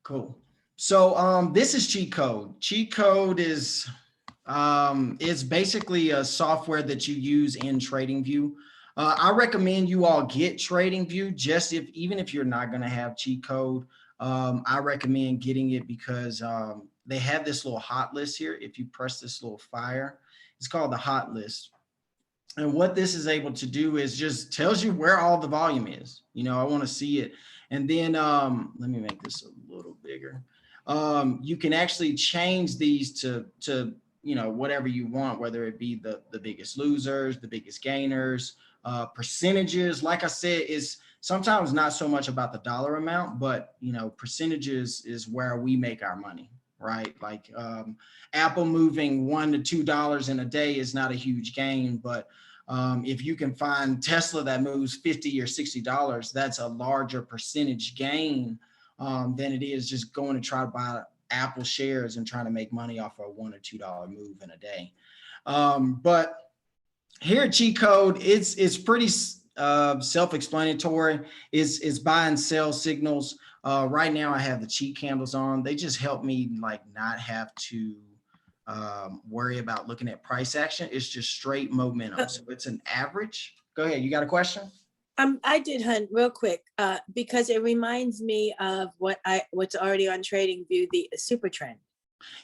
Cool. So this is cheat code. Cheat code is basically a software that you use in TradingView. I recommend you all get TradingView just even if you're not going to have cheat code. I recommend getting it because they have this little hot list here. If you press this little fire, it's called the hot list. And what this is able to do is just tells you where all the volume is. You know, I want to see it. And then let me make this a little bigger. You can actually change these to you know, whatever you want, whether it be the biggest losers, the biggest gainers, percentages. Like I said, is sometimes not so much about the dollar amount, but you know, percentages is where we make our money, right? Like Apple moving $1 to $2 in a day is not a huge gain, but if you can find Tesla that moves $50 or $60, that's a larger percentage gain than it is just going to try to buy Apple shares and trying to make money off a $1 or $2 move in a day. But here at Cheat Code, it's pretty self-explanatory. It's buy and sell signals. Right now I have the cheat candles on. They just help me like not have to worry about looking at price action. It's just straight momentum. So it's an average. Go ahead. You got a question? I did, Hunt, real quick, because it reminds me of what's already on TradingView, the super trend.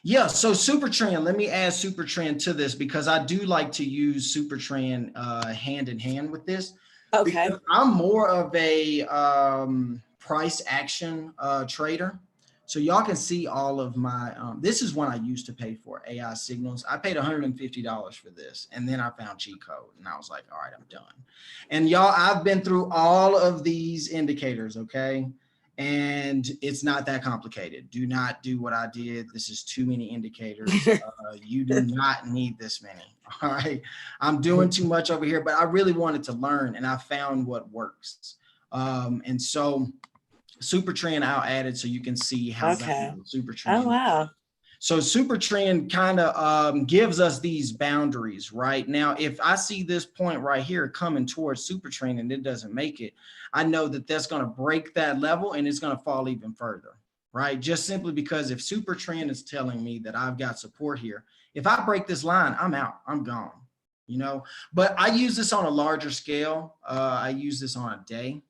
Yeah, so super trend, let me add super trend to this because I do like to use super trend hand in hand with this. Okay. I'm more of a price action trader. So y'all can see all of my, this is one I used to pay for, AI signals. I paid $150 for this. And then I found cheat code and I was like, all right, I'm done. And y'all, I've been through all of these indicators, okay? And it's not that complicated. Do not do what I did. This is too many indicators. You do not need this many, all right? I'm doing too much over here, but I really wanted to learn and I found what works. And so, super trend I'll add it so you can see how super trend. Oh, wow. So super trend kind of gives us these boundaries right now. If I see this point right here coming towards super trend and it doesn't make it, I know that that's going to break that level and it's going to fall even further, right? Just simply because if super trend is telling me that I've got support here, if I break this line, I'm out, I'm gone, you know. But I use this on a larger scale. I use this on a day.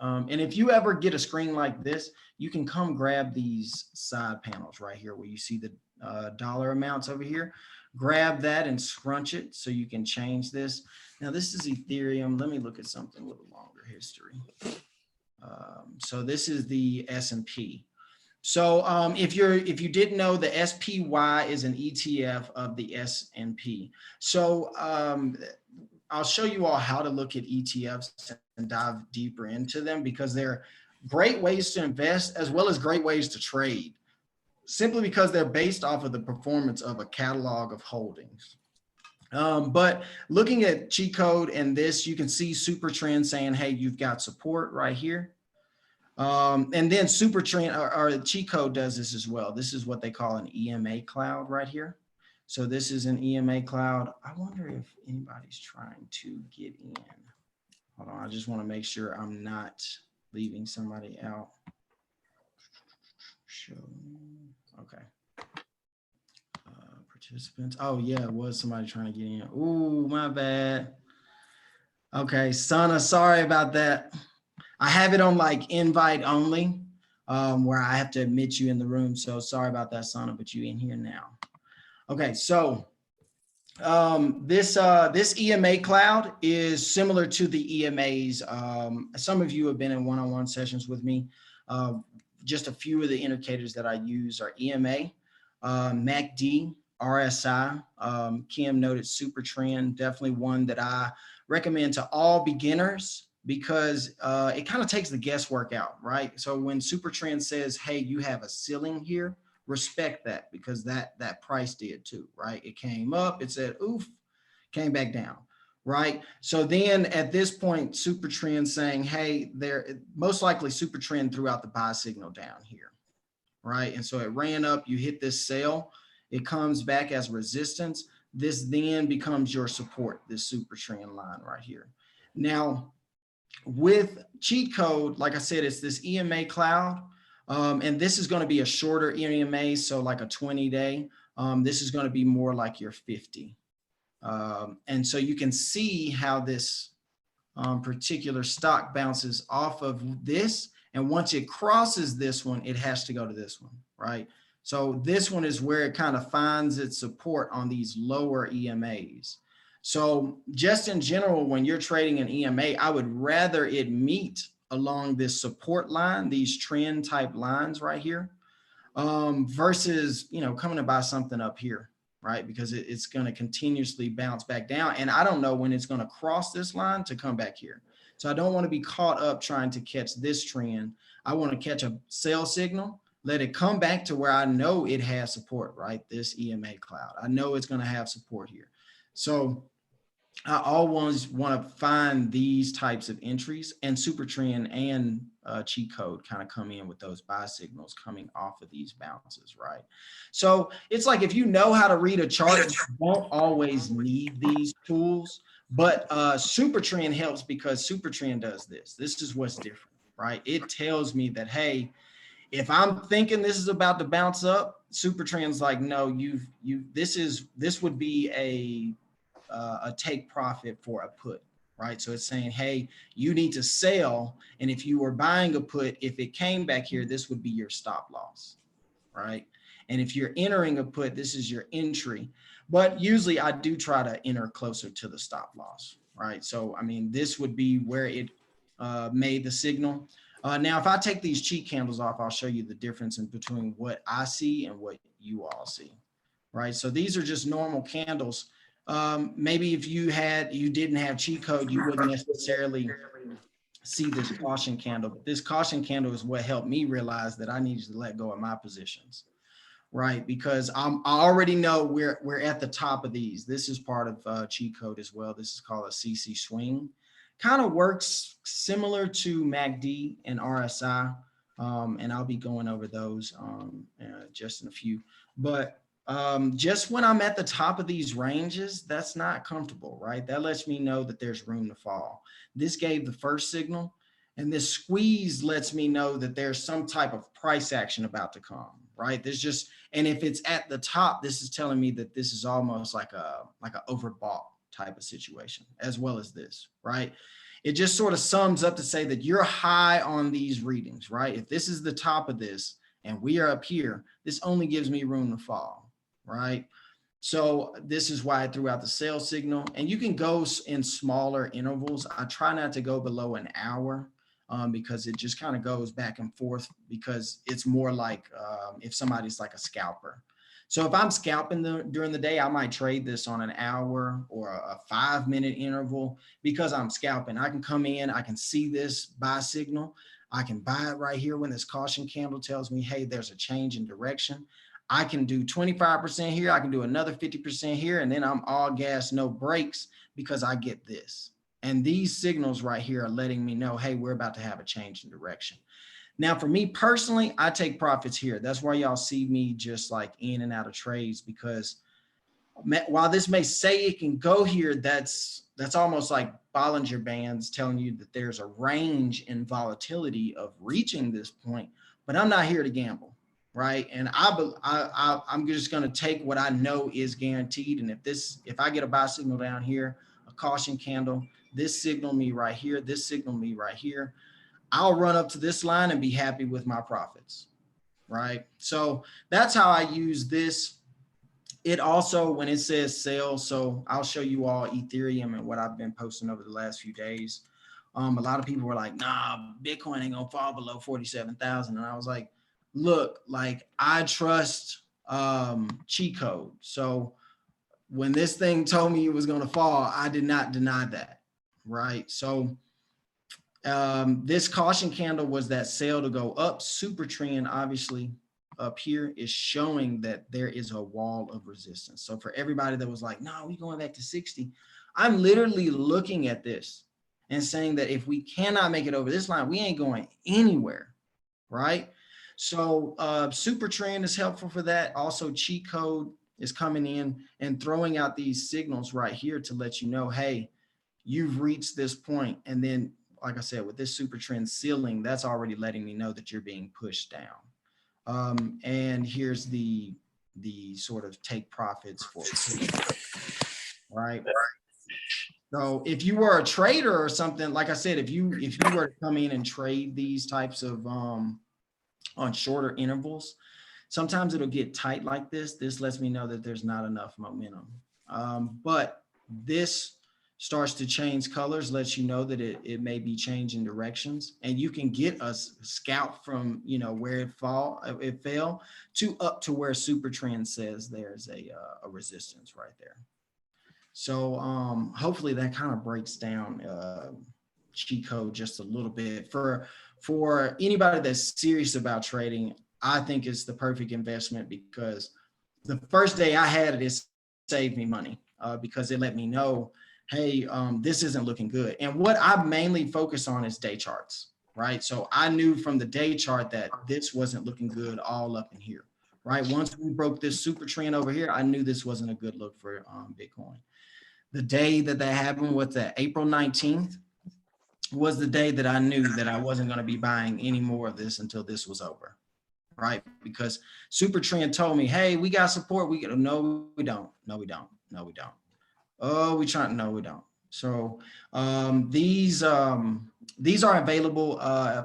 And if you ever get a screen like this, you can come grab these side panels right here where you see the dollar amounts over here. Grab that and scrunch it so you can change this. Now this is Ethereum. Let me look at something a little longer history. So this is the S&P. So if you didn't know, the SPY is an ETF of the S&P. So I'll show you all how to look at ETFs and dive deeper into them because they're great ways to invest as well as great ways to trade, simply because they're based off of the performance of a catalog of holdings. But looking at cheat code and this, you can see super trend saying, hey, you've got support right here. And then super trend or cheat code does this as well. This is what they call an EMA cloud right here. So this is an EMA cloud. I wonder if anybody's trying to get in. Hold on, I just want to make sure I'm not leaving somebody out. Show, okay. Participants. Oh yeah, it was somebody trying to get in. Ooh, my bad. Okay, Sana, sorry about that. I have it on like invite only, where I have to admit you in the room. So sorry about that, Sana, but you in here now. Okay, so this EMA cloud is similar to the EMAs. Some of you have been in one-on-one sessions with me. Just a few of the indicators that I use are EMA, MACD, RSI. Kim noted super trend, definitely one that I recommend to all beginners because it kind of takes the guesswork out, right? So when super trend says, hey, you have a ceiling here, respect that because that price did too, right? It came up, it said, oof, came back down, right? So then at this point, super trend saying, hey, there most likely super trend threw out the buy signal down here, right? And so it ran up, you hit this sell, it comes back as resistance. This then becomes your support, this super trend line right here. Now, with cheat code, like I said, it's this EMA cloud. And this is going to be a shorter EMA, so like a 20-day. This is going to be more like your 50. And so you can see how this particular stock bounces off of this. And once it crosses this one, it has to go to this one, right? So this one is where it kind of finds its support on these lower EMAs. So just in general, when you're trading an EMA, I would rather it meet along this support line, these trend type lines right here, versus, you know, coming to buy something up here, right? Because it's going to continuously bounce back down. And I don't know when it's going to cross this line to come back here. So I don't want to be caught up trying to catch this trend. I want to catch a sell signal, let it come back to where I know it has support, right? This EMA cloud. I know it's going to have support here. So I always want to find these types of entries, and super trend and cheat code kind of come in with those buy signals coming off of these bounces, right? So it's like, if you know how to read a chart, you won't always need these tools, but super trend helps because super trend does this. This is what's different, right? It tells me that, hey, if I'm thinking this is about to bounce up, super trend's like, no, this would be a take profit for a put, right? So it's saying, hey, you need to sell. And if you were buying a put, if it came back here, this would be your stop loss, right? And if you're entering a put, this is your entry. But usually I do try to enter closer to the stop loss, right? So, I mean, this would be where it made the signal. Now, if I take these cheat candles off, I'll show you the difference in between what I see and what you all see, right? So these are just normal candles. Maybe if you didn't have cheat code, you wouldn't necessarily see this caution candle, but this caution candle is what helped me realize that I needed to let go of my positions, right? Because I already know we're at the top of these. This is part of cheat code as well. This is called a CC swing. Kind of works similar to MACD and RSI, and I'll be going over those just in a few. But just when I'm at the top of these ranges, that's not comfortable, right? That lets me know that there's room to fall. This gave the first signal, and this squeeze lets me know that there's some type of price action about to come, right? And if it's at the top, this is telling me that this is almost like a overbought type of situation, as well as this, right? It just sort of sums up to say that you're high on these readings, right? If this is the top of this and we are up here, this only gives me room to fall, right? So this is why I threw out the sell signal, and you can go in smaller intervals. I try not to go below an hour because it just kind of goes back and forth, because it's more like if somebody's like a scalper. So if I'm scalping during the day, I might trade this on an hour or a 5-minute interval, because I'm scalping. I can come in, I can see this buy signal. I can buy it right here when this caution candle tells me, hey, there's a change in direction. I can do 25% here. I can do another 50% here. And then I'm all gas, no brakes, because I get this. And these signals right here are letting me know, hey, we're about to have a change in direction. Now, for me personally, I take profits here. That's why y'all see me just like in and out of trades, because while this may say it can go here, that's almost like Bollinger Bands telling you that there's a range in volatility of reaching this point, but I'm not here to gamble, right? And I'm just going to take what I know is guaranteed. And if I get a buy signal down here, a caution candle, this signal me right here, this signal me right here, I'll run up to this line and be happy with my profits, right? So that's how I use this. It also, when it says sell, so I'll show you all Ethereum and what I've been posting over the last few days. A lot of people were like, nah, Bitcoin ain't gonna fall below 47,000. And I was like, look, like I trust cheat code. So when this thing told me it was gonna fall, I did not deny that, right? So this caution candle was that sale to go up. Super trend, obviously, up here is showing that there is a wall of resistance. So for everybody that was like, no, we going back to 60, I'm literally looking at this and saying that if we cannot make it over this line, we ain't going anywhere, right? So super trend is helpful for that. Also, cheat code is coming in and throwing out these signals right here to let you know, hey, you've reached this point. And then like I said, with this super trend ceiling, that's already letting me know that you're being pushed down. And here's the sort of take profits for right. So if you were a trader or something, like I said, if you were to come in and trade these types of on shorter intervals, sometimes it'll get tight like this. This lets me know that there's not enough momentum. But this starts to change colors, lets you know that it may be changing directions, and you can get a scalp from, you know, where it fell to up to where super trend says there's a resistance right there. So hopefully that kind of breaks down cheat code just a little bit. For anybody that's serious about trading, I think it's the perfect investment, because the first day I had it saved me money because it let me know, hey, this isn't looking good. And what I mainly focus on is day charts, right? So I knew from the day chart that this wasn't looking good all up in here, right? Once we broke this super trend over here, I knew this wasn't a good look for Bitcoin. The day that happened was that April 19th was the day that I knew that I wasn't going to be buying any more of this until this was over, right? Because super trend told me, hey, we got support. No, we don't. No, we don't. No, we don't. Oh, we trying. No, we don't. So these are available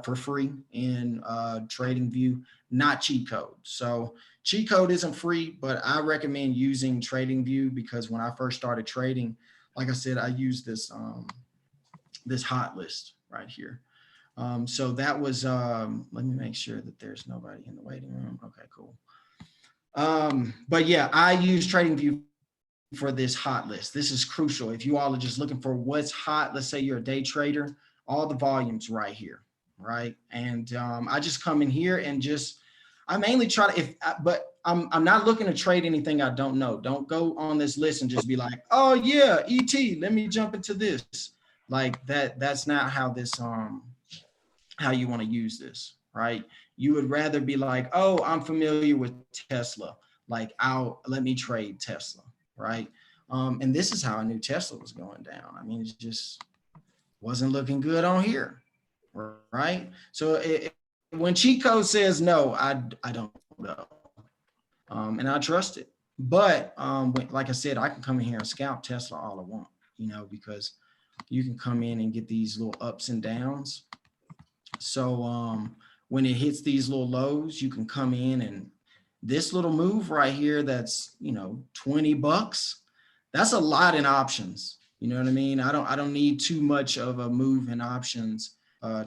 for free in TradingView, not cheat code. So cheat code isn't free, but I recommend using TradingView, because when I first started trading, like I said, I used this this hot list right here. So that was, let me make sure that there's nobody in the waiting room. Okay, cool. But yeah, I use TradingView for this hot list. This is crucial. If you all are just looking for what's hot, let's say you're a day trader, all the volumes right here, right? And I just come in here and just, I mainly try to, but I'm not looking to trade anything I don't know. Don't go on this list and just be like, oh yeah, ET, let me jump into this. Like that's not how this, how you want to use this, right? You would rather be like, oh, I'm familiar with Tesla. Like let me trade Tesla, right? And this is how I knew Tesla was going down. I mean, it just wasn't looking good on here, right? So when cheat code says no, I don't know, and I trust it. But like I said, I can come in here and scalp Tesla all I want, you know, because you can come in and get these little ups and downs. So when it hits these little lows, you can come in, and this little move right here, that's, you know, $20. That's a lot in options. You know what I mean? I don't need too much of a move in options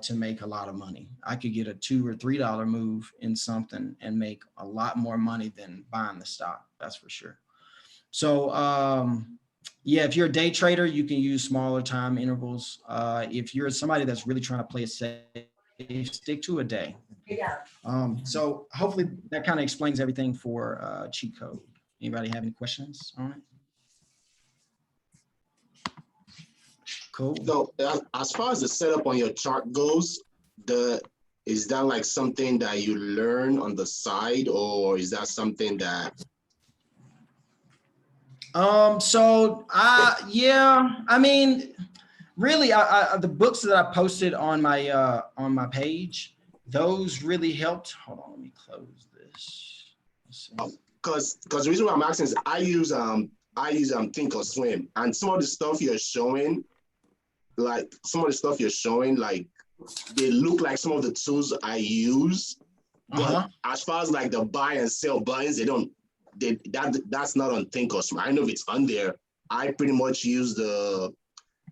to make a lot of money. I could get a $2 or $3 move in something and make a lot more money than buying the stock. That's for sure. So yeah, if you're a day trader, you can use smaller time intervals. If you're somebody that's really trying to play it safe, stick to a day. So hopefully that kind of explains everything for cheat code. Anybody have any questions on it? Cool. So as far as the setup on your chart goes, is that like something that you learn on the side, or is that something that? Yeah, I mean, really, the books that I posted on my page, those really helped. Hold on, let me close this. Because the reason why I'm asking is I use Think or Swim, and some of the stuff you're showing, like they look like some of the tools I use, but as far as like the buy and sell buttons, that's not on Think or Swim. I don't know if it's on there. I pretty much use the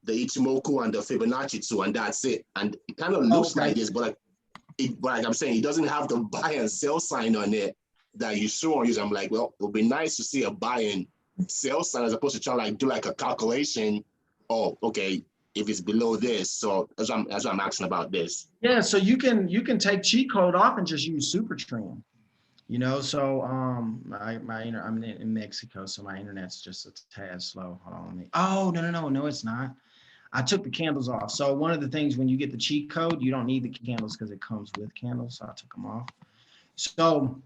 Ichimoku and the Fibonacci tool, and that's it. And it kind of looks like this, but like I'm saying, it doesn't have the buy and sell sign on it that you show on use. I'm like, well, it would be nice to see a buy and sell sign as opposed to trying to like do like a calculation. Oh, okay, if it's below this. So that's what I'm asking about this. Yeah, so you can take cheat code off and just use super trend. You know, so I'm in Mexico, so my internet's just a tad slow. Hold on, no, it's not. I took the candles off. So one of the things when you get the cheat code, you don't need the candles because it comes with candles. So I took them off. So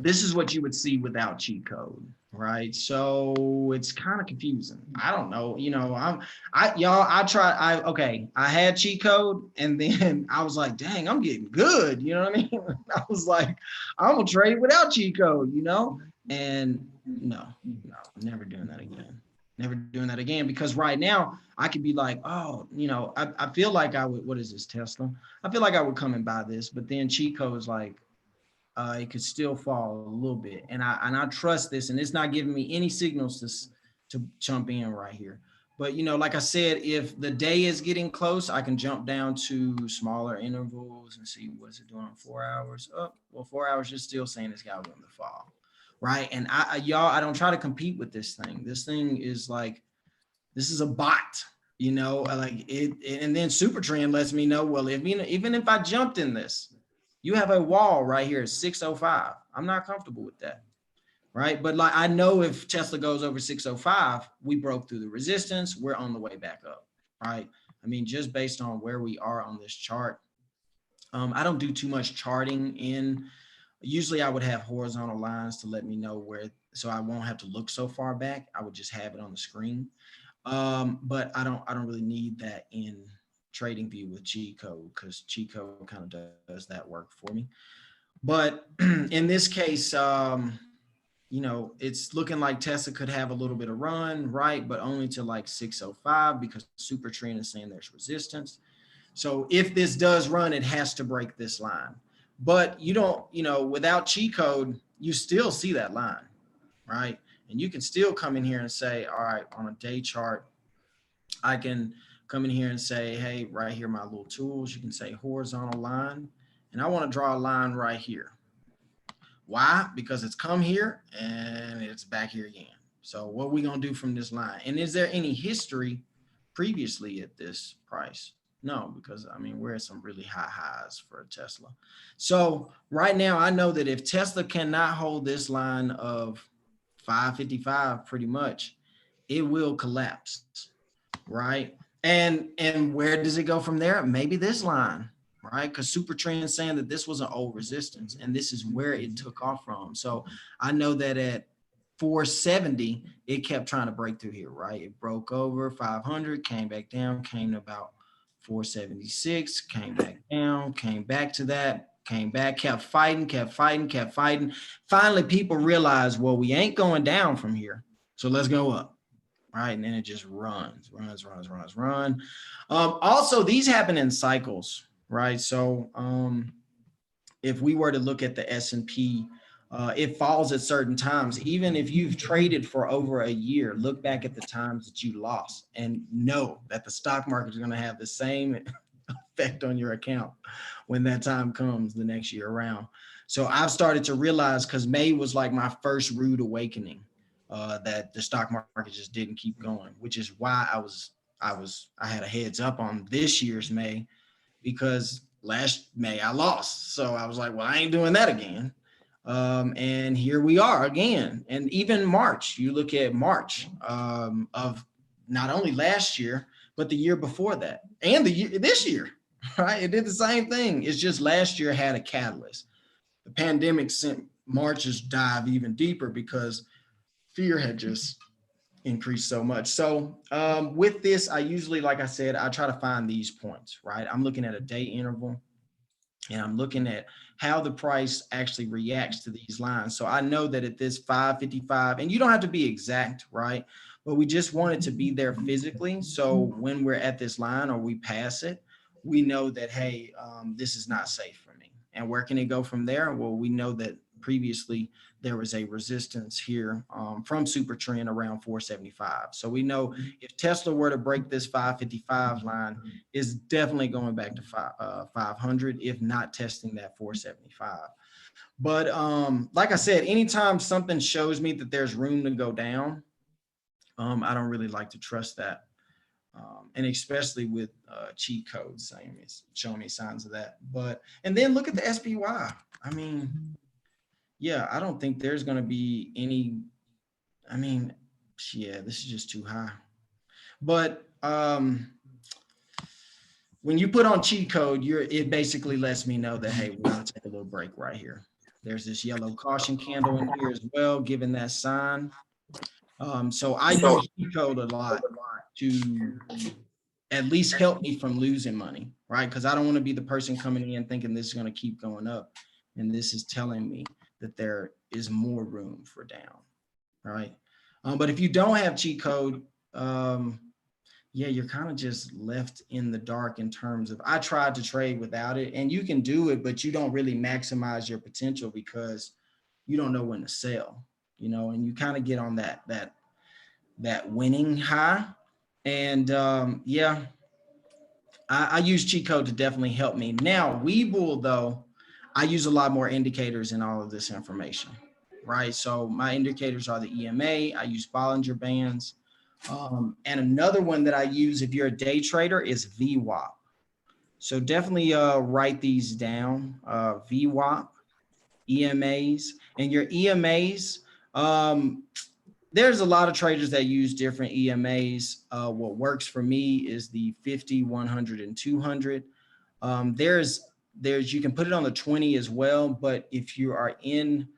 this is what you would see without cheat code, right? So it's kind of confusing. I don't know, you know, I had cheat code and then I was like, dang, I'm getting good. You know what I mean? I was like, I'm gonna trade without cheat code, you know? And no, never doing that again. Never doing that again, because right now I could be like, oh, you know, I feel like I would, what is this, Tesla? I feel like I would come and buy this, but then cheat code is like, it could still fall a little bit. And I trust this, and it's not giving me any signals to jump in right here. But, you know, like I said, if the day is getting close, I can jump down to smaller intervals and see what's it doing on 4 hours. Oh, well, 4 hours is still saying it's got room to fall, right? And y'all, I don't try to compete with this thing. This thing is like, this is a bot, you know, like and then Super Trend lets me know, well, even if I jumped in this, you have a wall right here at 605. I'm not comfortable with that, right? But like, I know if Tesla goes over 605, we broke through the resistance, we're on the way back up, right? I mean, just based on where we are on this chart, I don't do too much charting in. Usually I would have horizontal lines to let me know where, so I won't have to look so far back. I would just have it on the screen. But I don't really need that in trading view with cheat code, because cheat code kind of does that work for me. But in this case, you know, it's looking like Tesla could have a little bit of run, right? But only to like 605, because Super Trend is saying there's resistance. So if this does run, it has to break this line. But you don't, you know, without cheat code, you still see that line, right? And you can still come in here and say, all right, on a day chart, I can come in here and say, hey, right here, my little tools, you can say horizontal line. And I want to draw a line right here. Why? Because it's come here and it's back here again. So what are we going to do from this line? And is there any history previously at this price? No, because I mean, we're at some really high highs for Tesla. So right now, I know that if Tesla cannot hold this line of 555, pretty much, it will collapse, right? And where does it go from there? Maybe this line, right? Because Super Trend is saying that this was an old resistance, and this is where it took off from. So I know that at 470, it kept trying to break through here, right? It broke over 500, came back down, came to about 476, came back down, came back to that, came back, kept fighting, kept fighting, kept fighting. Finally, people realized, well, we ain't going down from here, so let's go up. Right, and then it just runs. Also, these happen in cycles, right? So if we were to look at the S&P, it falls at certain times. Even if you've traded for over a year, look back at the times that you lost and know that the stock market is going to have the same effect on your account when that time comes the next year around. So I've started to realize, because May was like my first rude awakening, that the stock market just didn't keep going, which is why I had a heads up on this year's May, because last May I lost. So I was like, well, I ain't doing that again. And here we are again. And even March, you look at March of not only last year, but the year before that, and this year, right? It did the same thing. It's just last year had a catalyst. The pandemic sent March's dive even deeper, because fear had just increased so much. So with this, I usually, like I said, I try to find these points, right? I'm looking at a day interval, and I'm looking at how the price actually reacts to these lines. So I know that at this 555, and you don't have to be exact, right? But we just want it to be there physically. So when we're at this line or we pass it, we know that, hey, this is not safe for me. And where can it go from there? Well, we know that previously there was a resistance here from Super Trend around 475. So we know if Tesla were to break this 555 line, it's definitely going back to 500, if not testing that 475. But like I said, anytime something shows me that there's room to go down, I don't really like to trust that. And especially with cheat codes saying it's showing me signs of that. And then look at the SPY. I mean, yeah, I don't think there's going to be any. I mean, yeah, this is just too high. But when you put on cheat code, it basically lets me know that, hey, we're going to take a little break right here. There's this yellow caution candle in here as well, giving that sign. So I use cheat code a lot to at least help me from losing money, right? Because I don't want to be the person coming in thinking this is going to keep going up. And this is telling me that there is more room for down, right? But if you don't have cheat code, yeah, you're kind of just left in the dark in terms of, I tried to trade without it, and you can do it, but you don't really maximize your potential because you don't know when to sell, you know, and you kind of get on that winning high. And yeah, I use cheat code to definitely help me. Now, Webull though, I use a lot more indicators in all of this information, right? So my indicators are the EMA, I use Bollinger Bands. And another one that I use if you're a day trader is VWAP. So definitely write these down, VWAP, EMAs, and your EMAs. There's a lot of traders that use different EMAs. What works for me is the 50, 100, and 200. There's you can put it on the 20 as well, but if you are in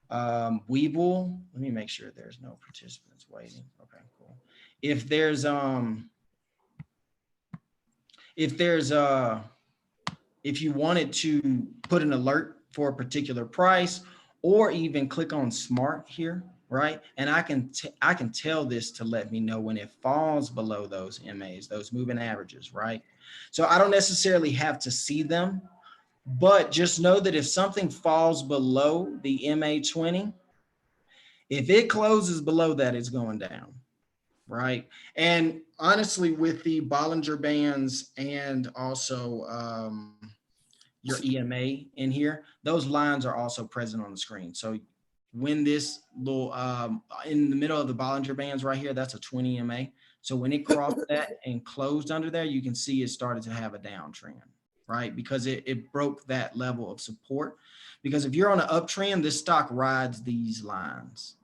Webull, let me make sure there's no participants waiting. Okay, cool. If there's if you wanted to put an alert for a particular price, or even click on smart here, right? And I can tell this to let me know when it falls below those MAs, those moving averages, right? So I don't necessarily have to see them, but just know that if something falls below the MA 20, if it closes below that, it's going down, right? And honestly, with the Bollinger Bands and also your EMA in here, those lines are also present on the screen. So when this little, in the middle of the Bollinger Bands right here, that's a 20 EMA. So when it crossed that and closed under there, you can see it started to have a downtrend, right? Because it broke that level of support. Because if you're on an uptrend, this stock rides these lines,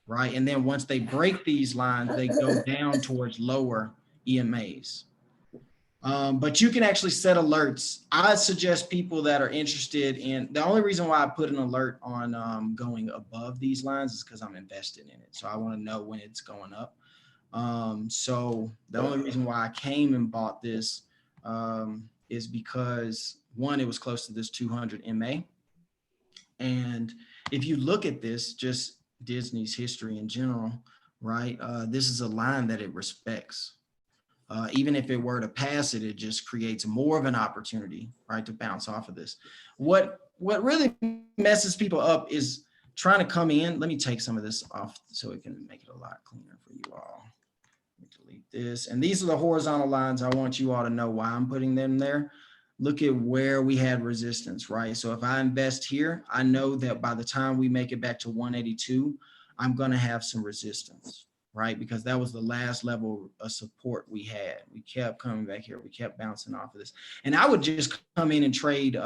right? And then once they break these lines, they go down towards lower EMAs. But you can actually set alerts. I suggest people that are interested in, the only reason why I put an alert on going above these lines is because I'm invested in it. So I want to know when it's going up. So the only reason why I came and bought this is because one, it was close to this 200 MA. And if you look at this, just Disney's history in general, right? This is a line that it respects. Even if it were to pass it, it just creates more of an opportunity, right, to bounce off of this. What really messes people up is trying to come in. Let me take some of this off so it can make it a lot cleaner for you all. Delete this. And these are the horizontal lines. I want you all to know why I'm putting them there. Look at where we had resistance, right? So if I invest here, I know that by the time we make it back to 182, I'm going to have some resistance, right? Because that was the last level of support we had. We kept coming back here. We kept bouncing off of this. And I would just come in and trade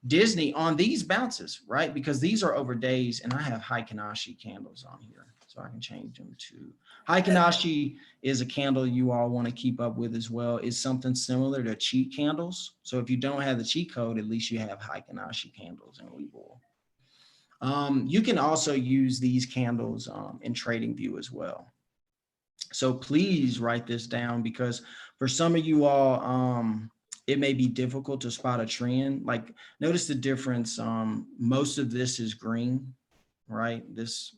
Disney on these bounces, right? Because these are over days, and I have Heikin-Ashi candles on here. So I can change them to Heikin-Ashi is a candle you all want to keep up with as well. It's something similar to cheat candles. So if you don't have the cheat code, at least you have Heikin-Ashi candles in Webull. You can also use these candles in TradingView as well. So please write this down, because for some of you all, it may be difficult to spot a trend. Like, notice the difference. Most of this is green, right?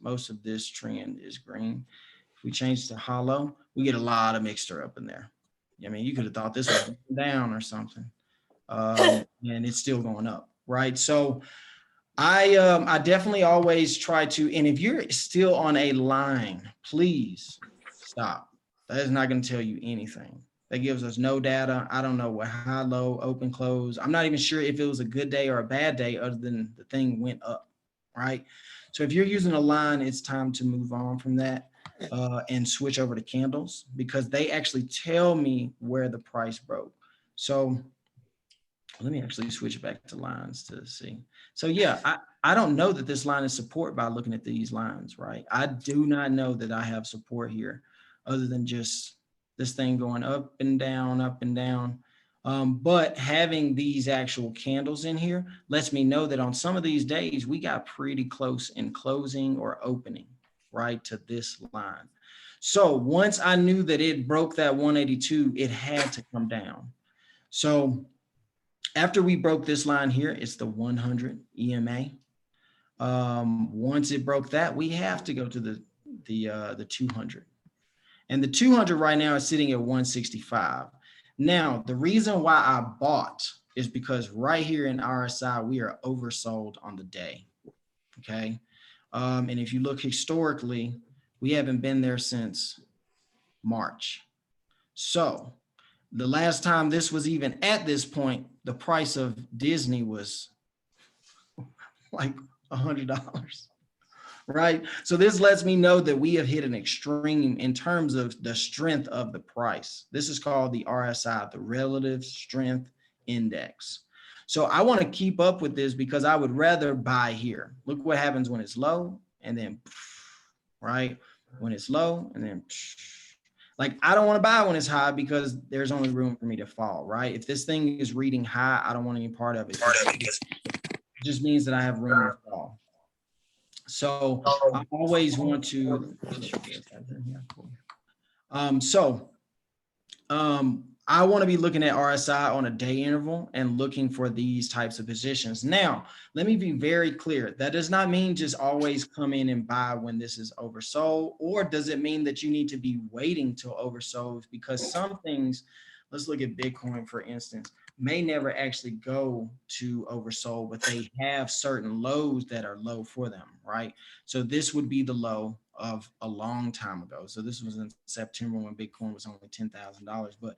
Most of this trend is green. If we change to hollow, we get a lot of mixture up in there. I mean, you could have thought this was down or something, and it's still going up, right? So I definitely always try to, and if you're still on a line, please stop. That is not going to tell you anything. That gives us no data. I don't know what high, low, open, close. I'm not even sure if it was a good day or a bad day, other than the thing went up, right? So if you're using a line, it's time to move on from that and switch over to candles, because they actually tell me where the price broke. So let me actually switch back to lines to see. So yeah, I don't know that this line is support by looking at these lines, right? I do not know that I have support here other than just this thing going up and down, up and down. But having these actual candles in here lets me know that on some of these days, we got pretty close in closing or opening, right, to this line. So once I knew that it broke that 182, it had to come down. So after we broke this line here, it's the 100 EMA. Once it broke that, we have to go to the 200. And the 200 right now is sitting at 165. Now, the reason why I bought is because right here in RSI, we are oversold on the day, okay? And if you look historically, we haven't been there since March. So the last time this was even at this point, the price of Disney was like $100. Right. So this lets me know that we have hit an extreme in terms of the strength of the price. This is called the RSI, the Relative Strength Index. So I want to keep up with this because I would rather buy here. Look what happens when it's low and then, right? When it's low and then, like, I don't want to buy when it's high because there's only room for me to fall, right? If this thing is reading high, I don't want any part of it. It just means that I have room to fall. So I always want to, I want to be looking at RSI on a day interval and looking for these types of positions. Now, let me be very clear. That does not mean just always come in and buy when this is oversold, or does it mean that you need to be waiting till oversold? Because some things, let's look at Bitcoin, for instance, may never actually go to oversold, but they have certain lows that are low for them, right? So this would be the low of a long time ago. So this was in September when Bitcoin was only $10,000. But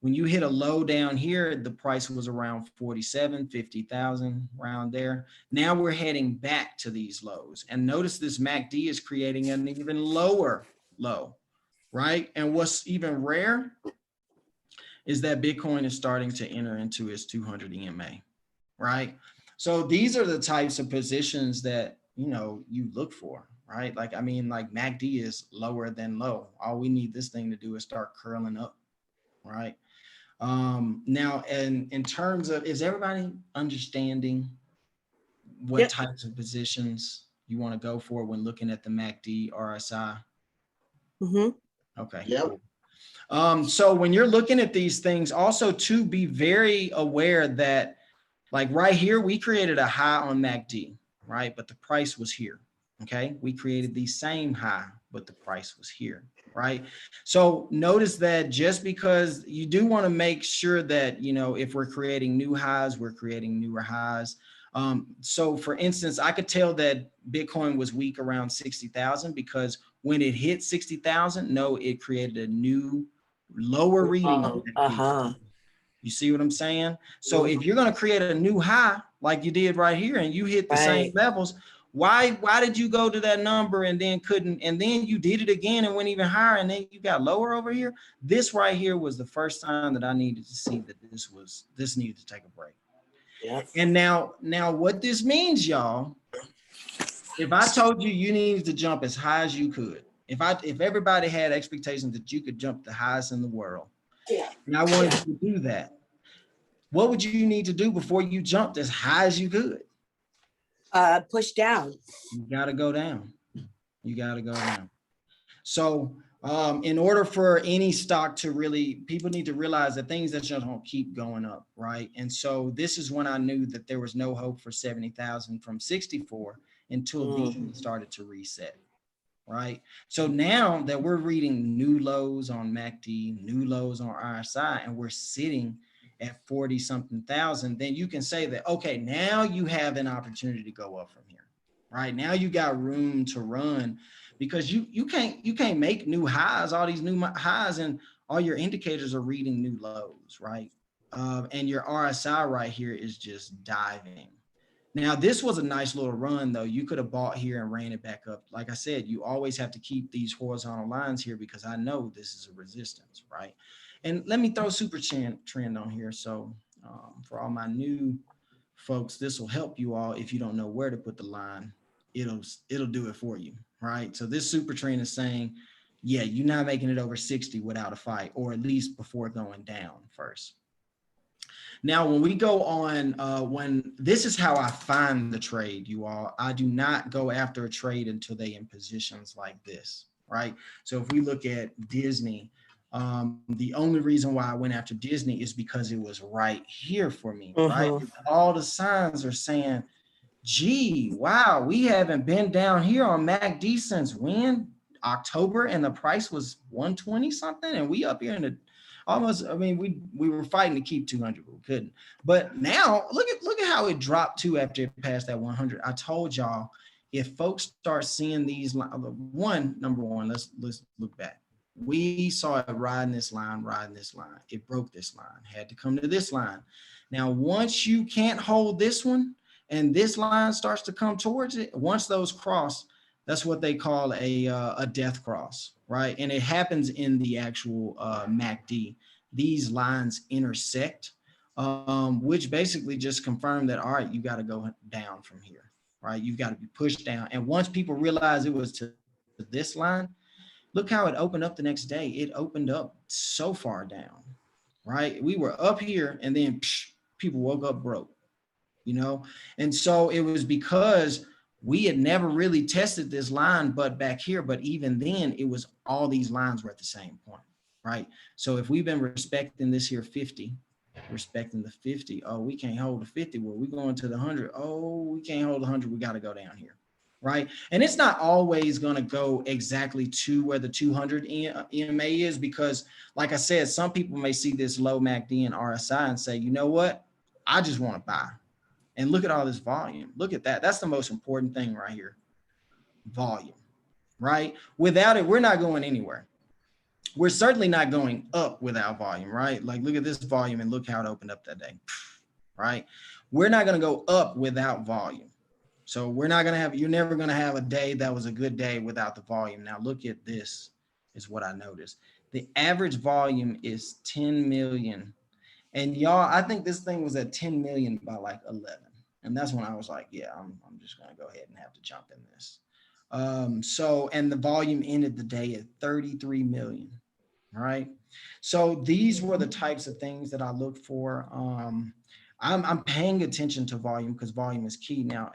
when you hit a low down here, the price was around 47, 50,000, around there. Now we're heading back to these lows. And notice this MACD is creating an even lower low, right? And what's even rare is that Bitcoin is starting to enter into its 200 EMA, right? So these are the types of positions that, you know, you look for, right? Like, I mean, like MACD is lower than low. All we need this thing to do is start curling up, right? Now, and in terms of, is everybody understanding what types of positions you want to go for when looking at the MACD, RSI? Okay. Yeah. Cool. So when you're looking at these things, also to be very aware that, like right here, we created a high on MACD, right? But the price was here. Okay. We created the same high, but the price was here, right? So notice that just because you do want to make sure that, you know, if we're creating new highs, we're creating newer highs. So for instance, I could tell that Bitcoin was weak around 60,000 because when it hit 60,000, no, it created a new lower reading. You see what I'm saying? So if you're going to create a new high like you did right here and you hit the same levels, why did you go to that number and then couldn't, and then you did it again and went even higher and then you got lower over here? This right here was the first time that I needed to see that this needed to take a break. And now what this means, y'all, if I told you you needed to jump as high as you could, if everybody had expectations that you could jump the highest in the world, and I wanted you to do that, what would you need to do before you jumped as high as you could? Push down. You got to go down. You got to go down. So in order for any stock to really, people need to realize that things that just don't keep going up, right? And so this is when I knew that there was no hope for 70,000 from 64 until these started to reset, right? So now that we're reading new lows on MACD, new lows on RSI, and we're sitting at 40 something thousand, then you can say that, okay, now you have an opportunity to go up from here, right? Now you got room to run because you can't make new highs, all these new highs, and all your indicators are reading new lows, right? And your RSI right here is just diving. Now, this was a nice little run, though. You could have bought here and ran it back up. Like I said, you always have to keep these horizontal lines here because I know this is a resistance, right? And let me throw super trend on here. So for all my new folks, this will help you all. If you don't know where to put the line, it'll do it for you, right? So this super trend is saying, yeah, you're not making it over 60 without a fight, or at least before going down first. Now, when we go on, when this is how I find the trade, you all, I do not go after a trade until they in positions like this, right? So if we look at Disney, the only reason why I went after Disney is because it was right here for me, right? All the signs are saying, gee, wow, we haven't been down here on MACD since when? October, and the price was 120 something, and we up here in the almost, I mean, we were fighting to keep 200, but we couldn't. But now look at how it dropped to after it passed that 100. I told y'all, if folks start seeing these, number one, let's look back. We saw it riding this line. It broke this line, had to come to this line. Now, once you can't hold this one, and this line starts to come towards it, once those cross, that's what they call a death cross, right? And it happens in the actual MACD. These lines intersect, which basically just confirm that, all right, you got to go down from here, right? You've got to be pushed down. And once people realize it was to this line, look how it opened up the next day. It opened up so far down, right? We were up here, and then people woke up broke. You know, and so it was because we had never really tested this line but back here, but even then it was all these lines were at the same point, right? So if we've been respecting this here 50, respecting the 50, oh, we can't hold the 50, well, we going to the 100, oh, we can't hold the 100, we got to go down here, right? And it's not always going to go exactly to where the 200 EMA is, because like I said, some people may see this low MACD and RSI and say, you know what, I just want to buy. And look at all this volume. Look at that. That's the most important thing right here. Volume, right? Without it, we're not going anywhere. We're certainly not going up without volume, right? Like, look at this volume and look how it opened up that day, right? We're not going to go up without volume. So we're not going to have, you're never going to have a day that was a good day without the volume. Now look at this is what I noticed. The average volume is 10 million. And y'all, I think this thing was at 10 million by like 11. And that's when I was like, yeah, I'm just going to go ahead and have to jump in this. And the volume ended the day at 33 million. All right. So these were the types of things that I look for. I'm paying attention to volume because volume is key. Now,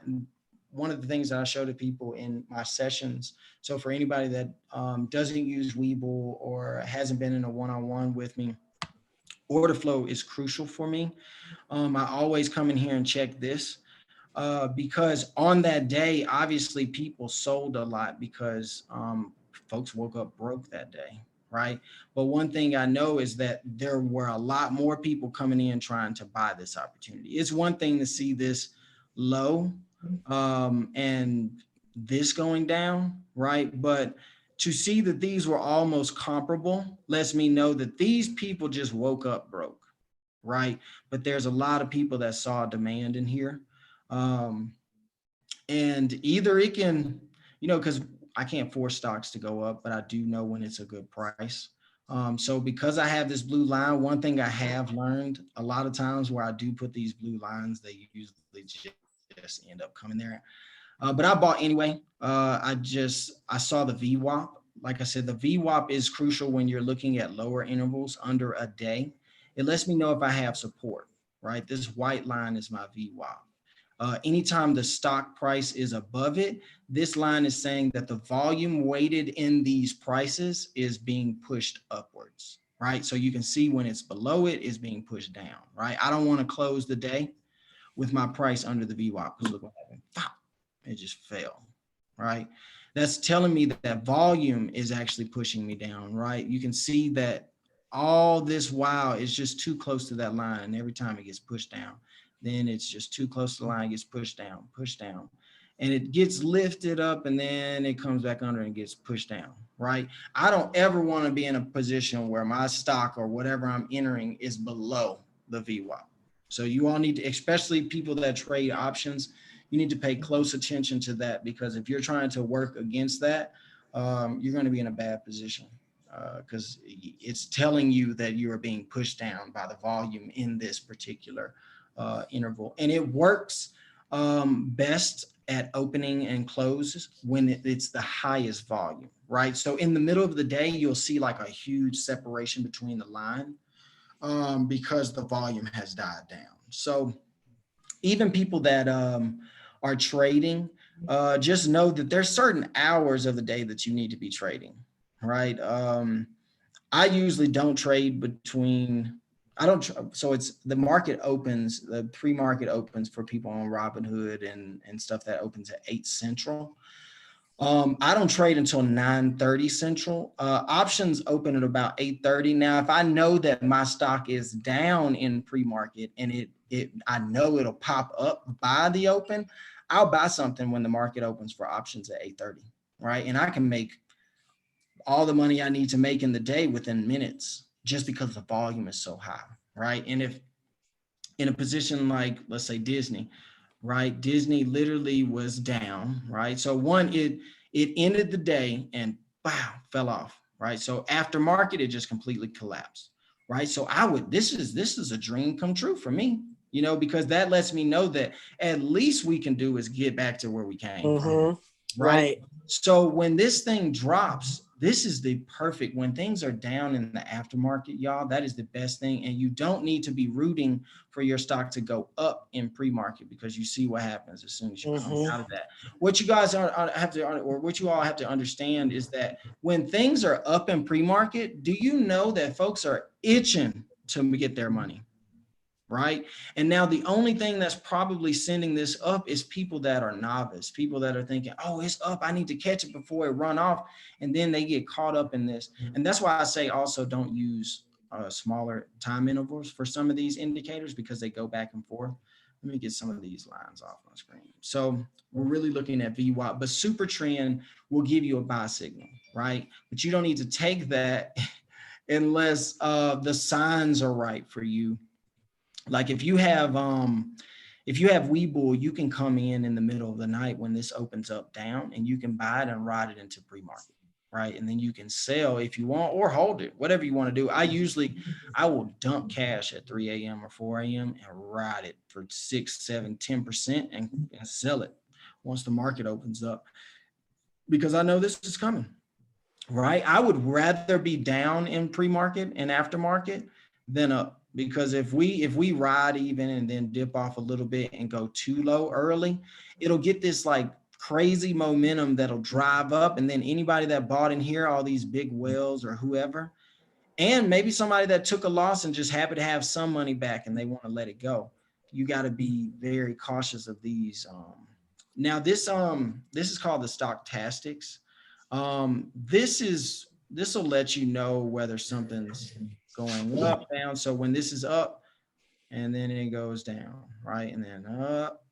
one of the things that I show to people in my sessions, so for anybody that doesn't use Webull or hasn't been in a one-on-one with me, order flow is crucial for me. I always come in here and check this because on that day, obviously people sold a lot because folks woke up broke that day, right? But one thing I know is that there were a lot more people coming in trying to buy this opportunity. It's one thing to see this low and this going down, right? But to see that these were almost comparable lets me know that these people just woke up broke, right? But there's a lot of people that saw demand in here. And either it can, you know, because I can't force stocks to go up, but I do know when it's a good price. So because I have this blue line, one thing I have learned a lot of times where I do put these blue lines, they usually just end up coming there. But I bought anyway. I saw the VWAP. Like I said, the VWAP is crucial when you're looking at lower intervals under a day. It lets me know if I have support, right? This white line is my VWAP. Anytime the stock price is above it, this line is saying that the volume weighted in these prices is being pushed upwards, right? So you can see when it's below it is being pushed down, right? I don't want to close the day with my price under the VWAP because look what happened. It just fell, right? That's telling me that volume is actually pushing me down, right? You can see that all this while is just too close to that line. And every time it gets pushed down, then it's just too close to the line, gets pushed down. And it gets lifted up and then it comes back under and gets pushed down, right? I don't ever want to be in a position where my stock or whatever I'm entering is below the VWAP. So you all need to, especially people that trade options, you need to pay close attention to that, because if you're trying to work against that, you're going to be in a bad position because it's telling you that you are being pushed down by the volume in this particular interval. And it works best at opening and closes when it's the highest volume, right? So in the middle of the day, you'll see like a huge separation between the line. because the volume has died down. So even people that are trading, just know that there's certain hours of the day that you need to be trading, right? I usually don't trade between, so it's the market opens, the pre-market opens for people on Robinhood and stuff that opens at 8 Central. I don't trade until 9:30 Central. Options open at about 8:30. Now, if I know that my stock is down in pre-market and I know it'll pop up by the open, I'll buy something when the market opens for options at 8:30, right? And I can make all the money I need to make in the day within minutes just because the volume is so high, right? And if in a position like, let's say Disney, right? Disney literally was down, right? So it ended the day and wow, fell off, right? So after market, it just completely collapsed, right? So this is a dream come true for me, because that lets me know that at least we can do is get back to where we came from, right? So when this thing drops, this is the perfect, when things are down in the aftermarket, y'all, that is the best thing. And you don't need to be rooting for your stock to go up in pre-market because you see what happens as soon as you come out of that. What you guys what you all have to understand is that when things are up in pre-market, do you know that folks are itching to get their money? Right. And now the only thing that's probably sending this up is people that are novice, people that are thinking, oh, it's up, I need to catch it before it run off. And then they get caught up in this. And that's why I say also don't use smaller time intervals for some of these indicators because they go back and forth. Let me get some of these lines off my screen. So we're really looking at VWAP, but super trend will give you a buy signal, right? But you don't need to take that unless the signs are right for you. Like if you have Webull, you can come in the middle of the night when this opens up down and you can buy it and ride it into pre-market, right? And then you can sell if you want or hold it, whatever you want to do. I will dump cash at 3 a.m. or 4 a.m. and ride it for 6, 7, 10% and sell it once the market opens up because I know this is coming, right? I would rather be down in pre-market and aftermarket than up. Because if we ride even and then dip off a little bit and go too low early, it'll get this like crazy momentum that'll drive up. And then anybody that bought in here, all these big whales or whoever, and maybe somebody that took a loss and just happy to have some money back and they want to let it go. You got to be very cautious of these. Now this is called the Stocktastics. This will let you know whether something's going up, down. So when this is up and then it goes down, right? And then up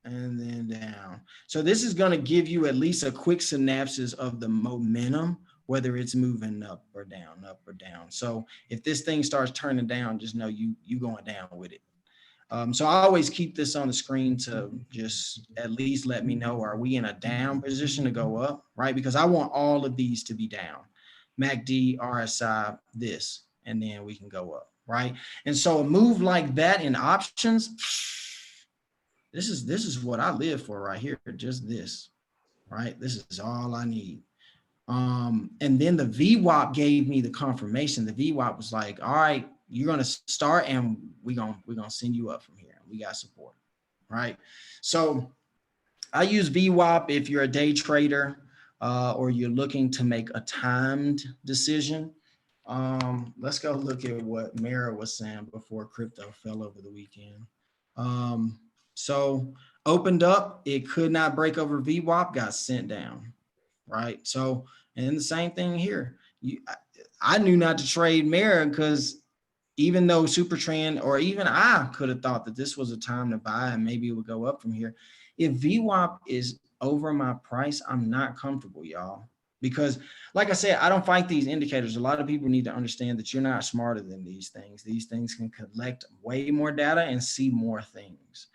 and then down. So this is going to give you at least a quick synopsis of the momentum, whether it's moving up or down, up or down. So if this thing starts turning down, just know you going down with it. So I always keep this on the screen to just at least let me know, are we in a down position to go up, right? Because I want all of these to be down. MACD, RSI, this, and then we can go up, right? And so a move like that in options, this is what I live for right here, just this, right? This is all I need. And then the VWAP gave me the confirmation. The VWAP was like, all right, you're going to start and we're going to send you up from here. We got support, right? So I use VWAP if you're a day trader or you're looking to make a timed decision. Let's go look at what Mara was saying before crypto fell over the weekend. So opened up, it could not break over VWAP, got sent down, right? So, and the same thing here. I knew not to trade Mara because even though super trend or even I could have thought that this was a time to buy and maybe it would go up from here. If VWAP is over my price, I'm not comfortable, y'all. Because like I said, I don't fight these indicators. A lot of people need to understand that you're not smarter than these things. These things can collect way more data and see more things.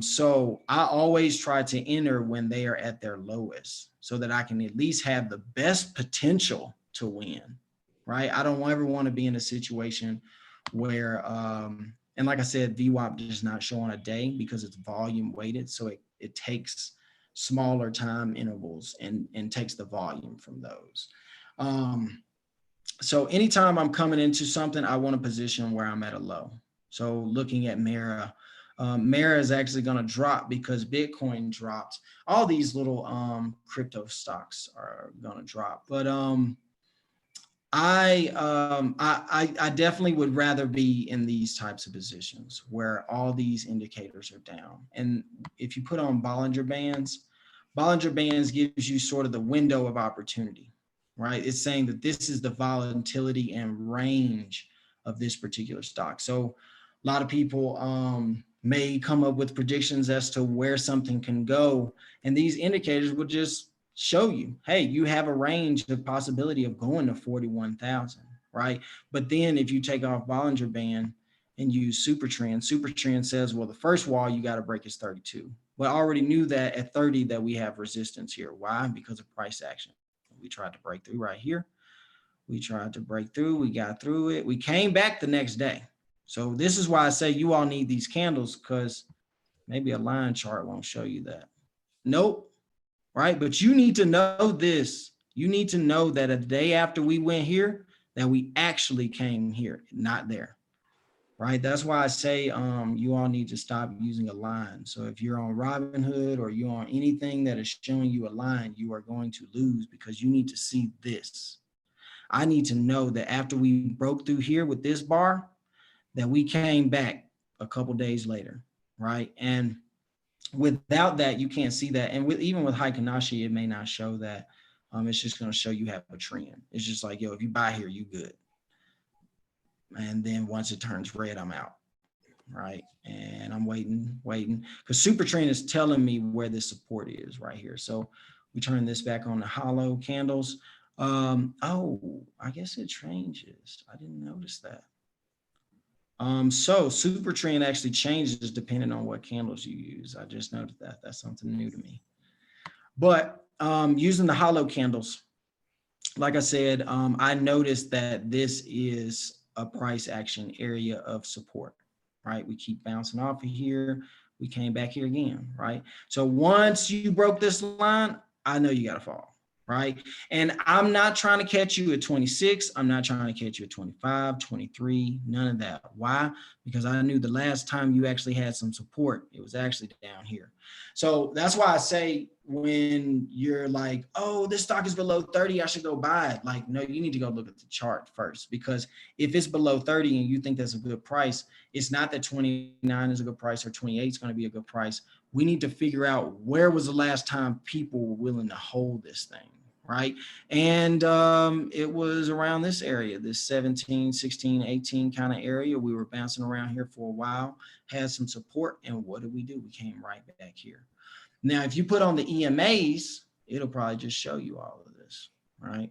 So I always try to enter when they are at their lowest so that I can at least have the best potential to win, right? I don't ever want to be in a situation where, and like I said, VWAP does not show on a day because it's volume weighted. So it takes smaller time intervals and takes the volume from those. So anytime I'm coming into something, I want to position where I'm at a low. So looking at Mara, Mara is actually going to drop because Bitcoin dropped. All these little crypto stocks are going to drop. But I definitely would rather be in these types of positions where all these indicators are down. And if you put on Bollinger Bands gives you sort of the window of opportunity, right? It's saying that this is the volatility and range of this particular stock. So a lot of people may come up with predictions as to where something can go. And these indicators will just show you, hey, you have a range of possibility of going to 41,000, right? But then if you take off Bollinger Band and use Supertrend says, well, the first wall you got to break is 32. But I already knew that at 30 that we have resistance here. Why? Because of price action. We tried to break through right here. We tried to break through. We got through it. We came back the next day. So this is why I say you all need these candles, because maybe a line chart won't show you that. Nope. Right? But you need to know this. You need to know that a day after we went here, that we actually came here, not there. Right? That's why I say you all need to stop using a line. So if you're on Robinhood or you're on anything that is showing you a line, you are going to lose because you need to see this. I need to know that after we broke through here with this bar, that we came back a couple days later, right? And without that, you can't see that. And even with Heikkanashi, it may not show that. It's just going to show you have a trend. It's just like, yo, if you buy here, you good. And then once it turns red, I'm out, right? And I'm waiting, because Super Trend is telling me where this support is right here. So we turn this back on the hollow candles. Oh, I guess it changes. I didn't notice that. So Super Trend actually changes depending on what candles you use. I just noticed that. That's something new to me. But using the hollow candles, like I said, I noticed that this is a price action area of support, right? We keep bouncing off of here. We came back here again, right? So once you broke this line, I know you got to fall. Right. And I'm not trying to catch you at 26. I'm not trying to catch you at 25, 23, none of that. Why? Because I knew the last time you actually had some support, it was actually down here. So that's why I say when you're like, oh, this stock is below 30, I should go buy it. Like, no, you need to go look at the chart first, because if it's below 30 and you think that's a good price, it's not that 29 is a good price or 28 is going to be a good price. We need to figure out where was the last time people were willing to hold this thing, right? And it was around this area, this 17, 16, 18 kind of area. We were bouncing around here for a while, had some support, and what did? We came right back here. Now, if you put on the EMAs, it'll probably just show you all of this, right?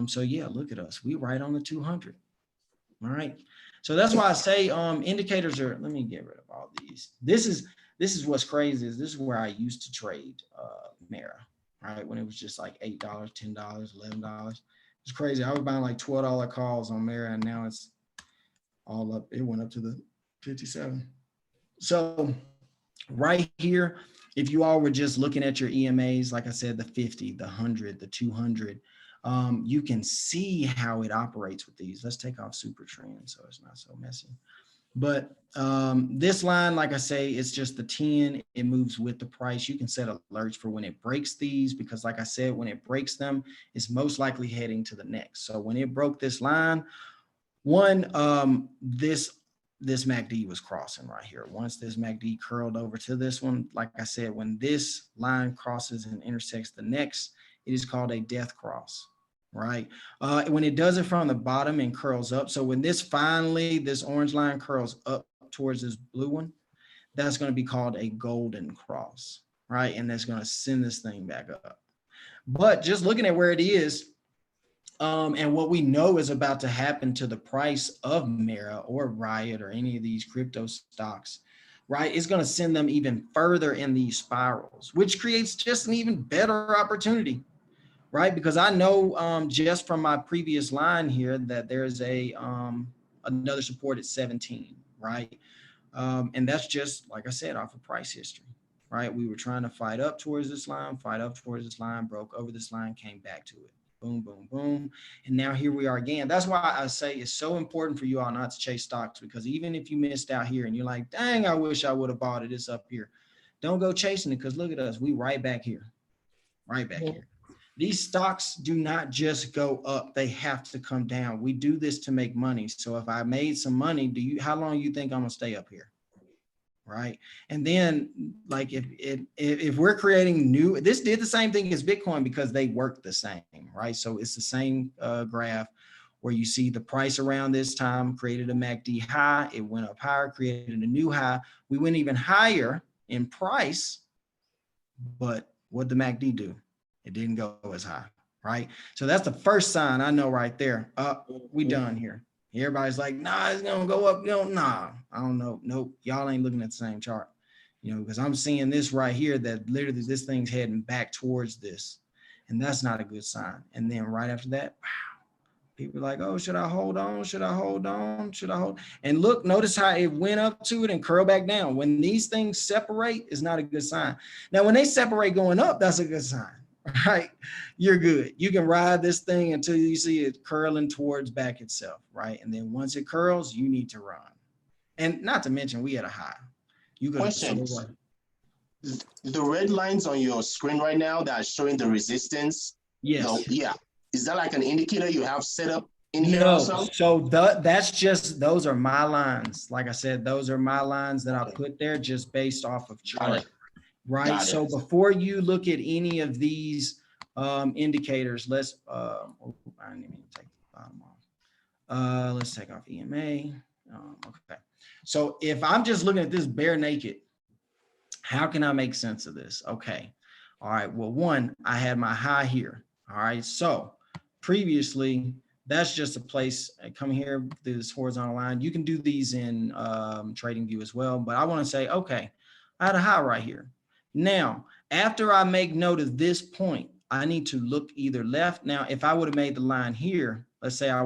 So yeah, look at us. We right on the 200, all right? So that's why I say indicators are, let me get rid of all these. This is what's crazy, is this is where I used to trade Mara, right? When it was just like $8, $10, $11. It's crazy. I was buying like $12 calls on Mara, and now it's all up. It went up to the 57. So right here, if you all were just looking at your EMAs, like I said, the 50, the 100, the 200, you can see how it operates with these. Let's take off Super Trend so it's not so messy. But this line, like I say, it's just the 10. It moves with the price. You can set alerts for when it breaks these, because like I said, when it breaks them, it's most likely heading to the next. So when it broke this line, this MACD was crossing right here. Once this MACD curled over to this one, like I said, when this line crosses and intersects the next, it is called a death cross, right? When it does it from the bottom and curls up. So when this orange line curls up towards this blue one, that's going to be called a golden cross, right? And that's going to send this thing back up. But just looking at where it is, and what we know is about to happen to the price of Mara or Riot or any of these crypto stocks, right? It's going to send them even further in these spirals, which creates just an even better opportunity, right? Because I know just from my previous line here that there's another support at 17, right? And that's just, like I said, off of price history, right? We were trying to fight up towards this line, broke over this line, came back to it. boom, boom, boom. And now here we are again. That's why I say it's so important for you all not to chase stocks, because even if you missed out here and you're like, dang, I wish I would have bought it, it's up here. Don't go chasing it, because look at us. We right back here, right back here. These stocks do not just go up. They have to come down. We do this to make money. So if I made some money, how long you think I'm gonna stay up here? Right. And then like if we're creating new, this did the same thing as Bitcoin because they work the same, right? So it's the same graph where you see the price around this time created a MACD high, it went up higher, created a new high. We went even higher in price, but what did the MACD do? It didn't go as high, right? So that's the first sign I know right there. We done here. Everybody's like, nah, it's gonna go up. Nah, I don't know. Nope, y'all ain't looking at the same chart, because I'm seeing this right here that literally this thing's heading back towards this, and that's not a good sign. And then right after that, wow, people are like, oh, should I hold on? Should I hold on? Should I hold? And look, notice how it went up to it and curled back down. When these things separate, it's not a good sign. Now, when they separate going up, that's a good sign. Right, you're good. You can ride this thing until you see it curling towards back itself, right? And then once it curls, you need to run. And not to mention, we had a high. You could Questions. The red lines on your screen right now that are showing the resistance. Yes. Yeah. Is that like an indicator you have set up in here No, also? so that's just, those are my lines. Like I said, those are my lines that I put there just based off of chart. Right. So before you look at any of these indicators, let's I didn't even take the bottom off. Let's take off EMA. Okay. So if I'm just looking at this bare naked, how can I make sense of this? Okay. All right. Well, one, I had my high here. All right. So previously, that's just a place. Come here, this horizontal line. You can do these in TradingView as well. But I want to say, okay, I had a high right here. Now, after I make note of this point, I need to look either left. Now, if I would have made the line here, let's say I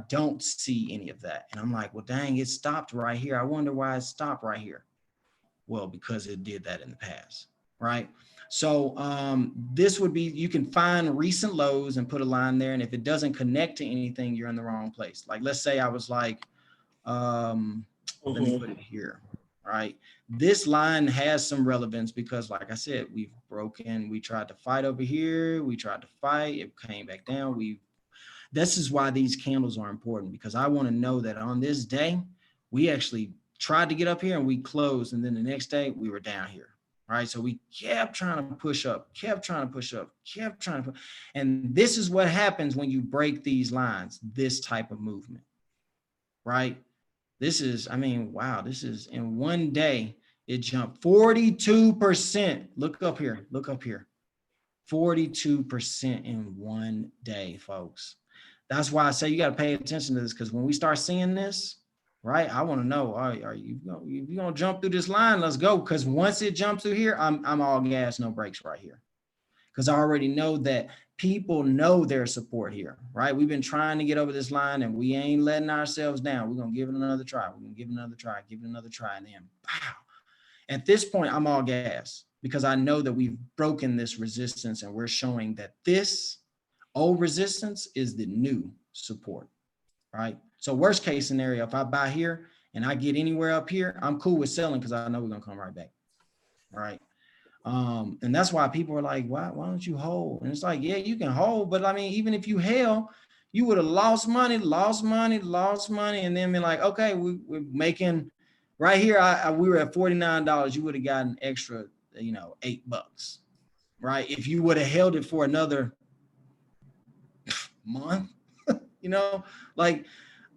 don't see any of that. And I'm like, well, dang, it stopped right here. I wonder why it stopped right here. Well, because it did that in the past, right? So this would be, you can find recent lows and put a line there. And if it doesn't connect to anything, you're in the wrong place. Like, let's say I was like, let me put it here. Right. This line has some relevance because, like I said, we've broken, we tried to fight over here. We tried to fight, it came back down. This is why these candles are important, because I want to know that on this day, we actually tried to get up here and we closed. And then the next day we were down here. Right. So we kept trying to push up, kept trying to push up, kept trying to push. And this is what happens when you break these lines, this type of movement. Right. This is, I mean, wow, this is in one day, it jumped 42%. Look up here, look up here. 42% in one day, folks. That's why I say you got to pay attention to this, because when we start seeing this, right, I want to know, are you going to jump through this line? Let's go. Because once it jumps through here, I'm all gas, no brakes right here. Because I already know that people know their support here, right? We've been trying to get over this line and we ain't letting ourselves down. We're going to give it another try. We're going to give it another try, give it another try. And then, wow. At this point, I'm all gas because I know that we've broken this resistance and we're showing that this old resistance is the new support, right? So worst case scenario, if I buy here and I get anywhere up here, I'm cool with selling because I know we're going to come right back, right? And that's why people are like, why don't you hold? And it's like, yeah, you can hold, but I mean, even if you held, you would have lost money, and then be like, okay, we're making right here. We were at $49. You would have gotten extra, $8, right? If you would have held it for another month, like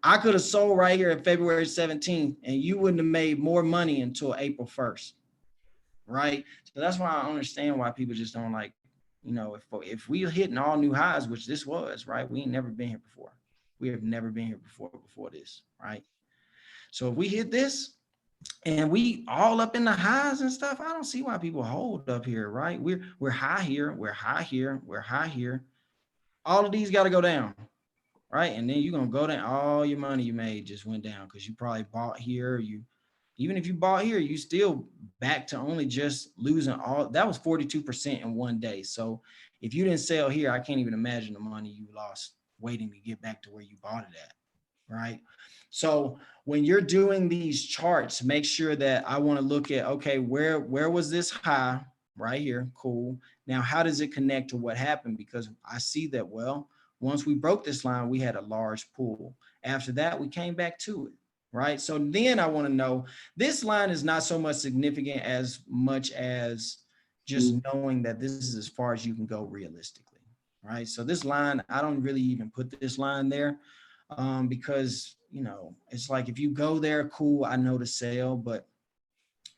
I could have sold right here at February 17th and you wouldn't have made more money until April 1st. Right. So that's why I understand why people just don't like, if we're hitting all new highs, which this was, right? We ain't never been here before. We have never been here before this. Right. So if we hit this and we all up in the highs and stuff, I don't see why people hold up here. Right. We're high here. We're high here. We're high here. All of these got to go down. Right. And then you're going to go down. All your money you made just went down because you probably bought here. You Even if you bought here, you still back to only just losing all, that was 42% in one day. So if you didn't sell here, I can't even imagine the money you lost waiting to get back to where you bought it at, right? So when you're doing these charts, make sure that I want to look at, okay, where was this high? Right here, cool. Now, how does it connect to what happened? Because I see that, well, once we broke this line, we had a large pull. After that, we came back to it, right? So then I want to know, this line is not so much significant as much as just knowing that this is as far as you can go realistically, right? So this line, I don't really even put this line there because, you know, it's like if you go there, cool, I know to sell, but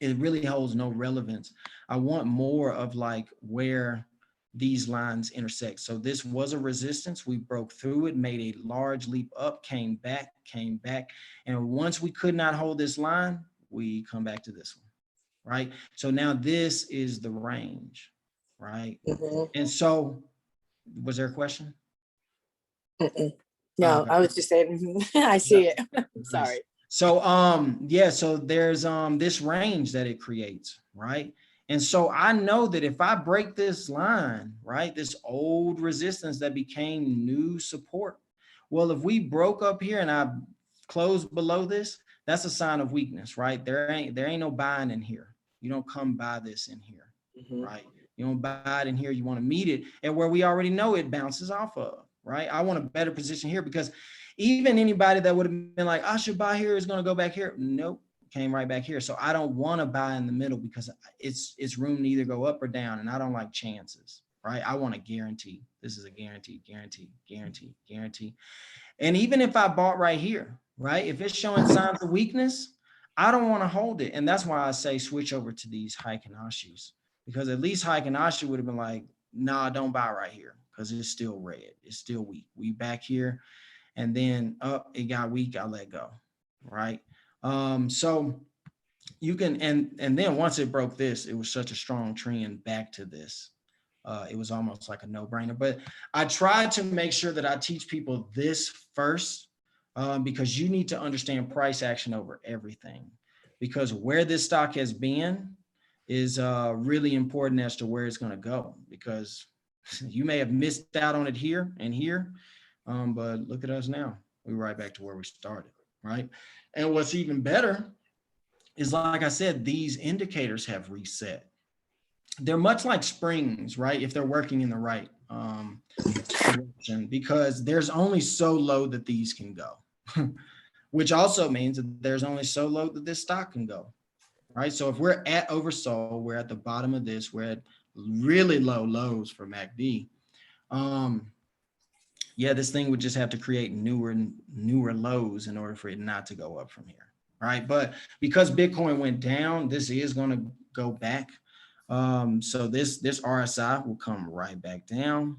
it really holds no relevance. I want more of like where these lines intersect. So this was a resistance. We broke through it, made a large leap up, came back. And once we could not hold this line, we come back to this one, right? So now this is the range, right? And so, was there a question? No, I was just saying, I see it. Sorry. So, yeah, so there's this range that it creates, right? And so I know that if I break this line, right, this old resistance that became new support, well, if we broke up here and I closed below this, that's a sign of weakness, right? There ain't no buying in here. You don't come buy this in here, right? You don't buy it in here. You want to meet it at where we already know it bounces off of, right? I want a better position here because even anybody that would have been like, I should buy here is going to go back here. Nope, came right back here. So I don't want to buy in the middle because it's room to either go up or down. And I don't like chances, right? I want a guarantee. This is a guarantee. And even if I bought right here, right? If it's showing signs of weakness, I don't want to hold it. And that's why I say switch over to these Heiken Ashis, because at least Heiken Ashi would have been like, nah, don't buy right here because it's still red. It's still weak. We back here. And then it got weak, I let go, right? So you can, and then once it broke this, it was such a strong trend back to this. It was almost like a no-brainer. But I tried to make sure that I teach people this first because you need to understand price action over everything. Because where this stock has been is really important as to where it's going to go. Because you may have missed out on it here and here. But look at us now. We're right back to where we started, right? And what's even better is, like I said, these indicators have reset. They're much like springs, right? If they're working in the right direction, because there's only so low that these can go, which also means that there's only so low that this stock can go, right? So if we're at oversold, we're at the bottom of this, we're at really low lows for MACD. Yeah, this thing would just have to create newer lows in order for it not to go up from here, right? But because Bitcoin went down, this is going to go back. So this RSI will come right back down.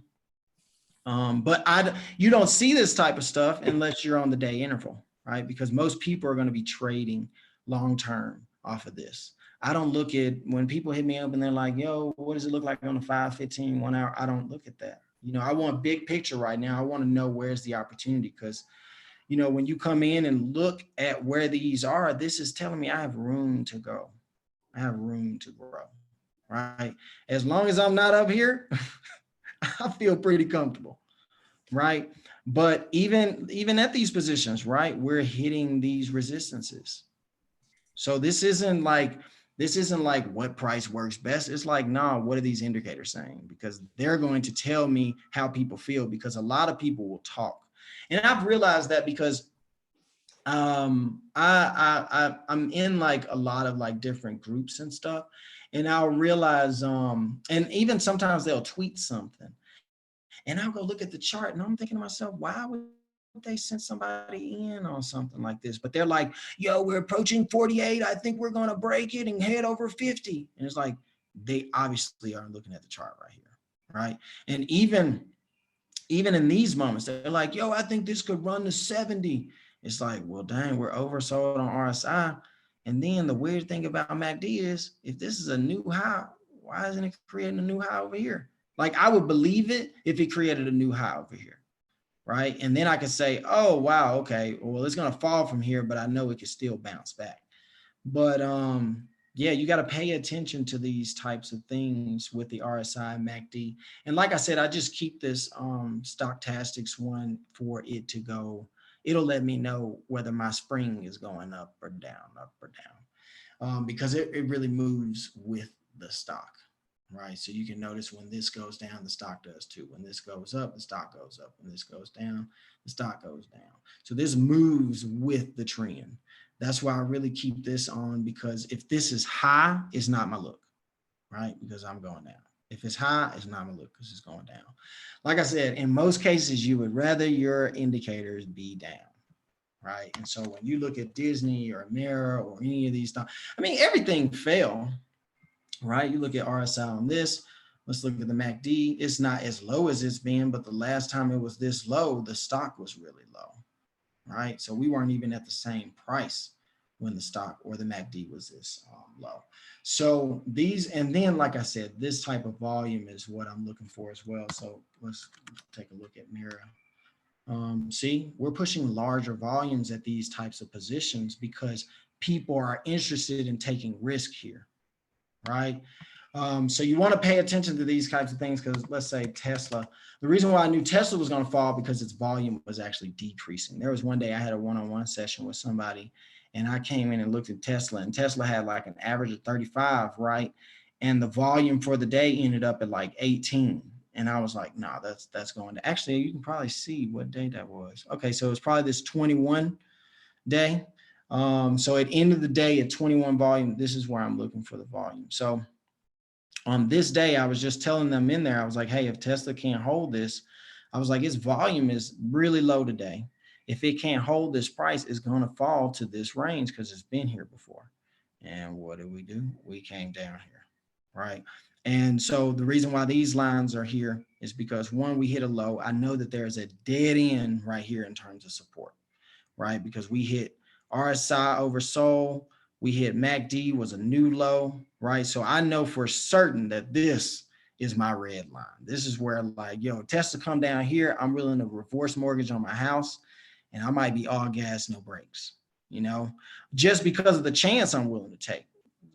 But you don't see this type of stuff unless you're on the day interval, right? Because most people are going to be trading long-term off of this. I don't look at, when people hit me up and they're like, yo, what does it look like on a 5, 15, 1 hour? I don't look at that. You know, I want big picture right now. I want to know where's the opportunity, because, you know, when you come in and look at where these are, this is telling me I have room to go. I have room to grow, right? As long as I'm not up here, I feel pretty comfortable, right? But even at these positions, right, we're hitting these resistances. So this isn't like what price works best. It's like, nah, what are these indicators saying? Because they're going to tell me how people feel, because a lot of people will talk. And I've realized that because I'm in like a lot of like different groups and stuff. And I'll realize, and even sometimes they'll tweet something and I'll go look at the chart and I'm thinking to myself, why would they send somebody in on something like this? But they're like, yo, we're approaching 48. I think we're going to break it and head over 50. And it's like, they obviously aren't looking at the chart right here, right? And even in these moments, they're like, yo, I think this could run to 70. It's like, well, dang, we're oversold on RSI. And then the weird thing about MACD is, if this is a new high, why isn't it creating a new high over here? Like, I would believe it if it created a new high over here, right? And then I could say, oh, wow, okay, well, it's going to fall from here, but I know it can still bounce back. But yeah, you got to pay attention to these types of things with the RSI and MACD. And like I said, I just keep this Stocktastics one for it to go. It'll let me know whether my spring is going up or down, because it really moves with the stock, right? So you can notice when this goes down, the stock does too. When this goes up, the stock goes up. When this goes down, the stock goes down. So this moves with the trend. That's why I really keep this on, because if this is high, it's not my look, right? Because I'm going down. If it's high, it's not my look because it's going down. Like I said, in most cases, you would rather your indicators be down, right? And so when you look at Disney or Mirror or any of these stuff, I mean, everything fell, right? You look at RSI on this. Let's look at the MACD. It's not as low as it's been, but the last time it was this low, the stock was really low, right? So we weren't even at the same price when the stock or the MACD was this low. So these, and then like I said, this type of volume is what I'm looking for as well. So let's take a look at Mirror. See, we're pushing larger volumes at these types of positions because people are interested in taking risk here, right? So you want to pay attention to these types of things, because let's say Tesla, the reason why I knew Tesla was going to fall because its volume was actually decreasing. There was one day I had a one-on-one session with somebody and I came in and looked at Tesla, and Tesla had like an average of 35, right? And the volume for the day ended up at like 18. And I was like, nah, that's going to, actually, you can probably see what day that was. Okay, so it's probably this 21 day. So at end of the day at 21 volume, this is where I'm looking for the volume. So on this day, I was just telling them in there, I was like, hey, if Tesla can't hold this, I was like, its volume is really low today. If it can't hold this price, it's going to fall to this range because it's been here before. And what did we do? We came down here, right? And so the reason why these lines are here is because, one, we hit a low. I know that there's a dead end right here in terms of support, right? Because we hit RSI oversold, we hit MACD was a new low, right? So I know for certain that this is my red line. This is where, like, yo, Tesla come down here, I'm willing to reverse mortgage on my house, and I might be all gas, no brakes, you know, just because of the chance I'm willing to take,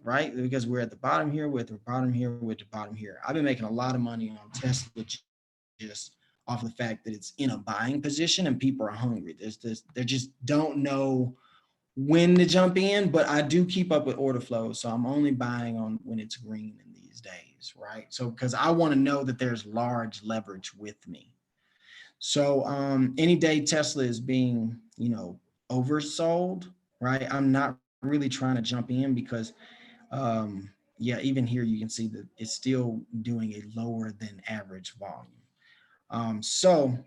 right? Because we're at the bottom here, with the bottom here, with the bottom here. I've been making a lot of money on Tesla just off of the fact that it's in a buying position and people are hungry. There's this, they just don't know when to jump in, but I do keep up with order flows. So I'm only buying on when it's green in these days, right? So because I want to know that there's large leverage with me. So any day Tesla is being, you know, oversold, right? I'm not really trying to jump in because yeah, even here you can see that it's still doing a lower than average volume. So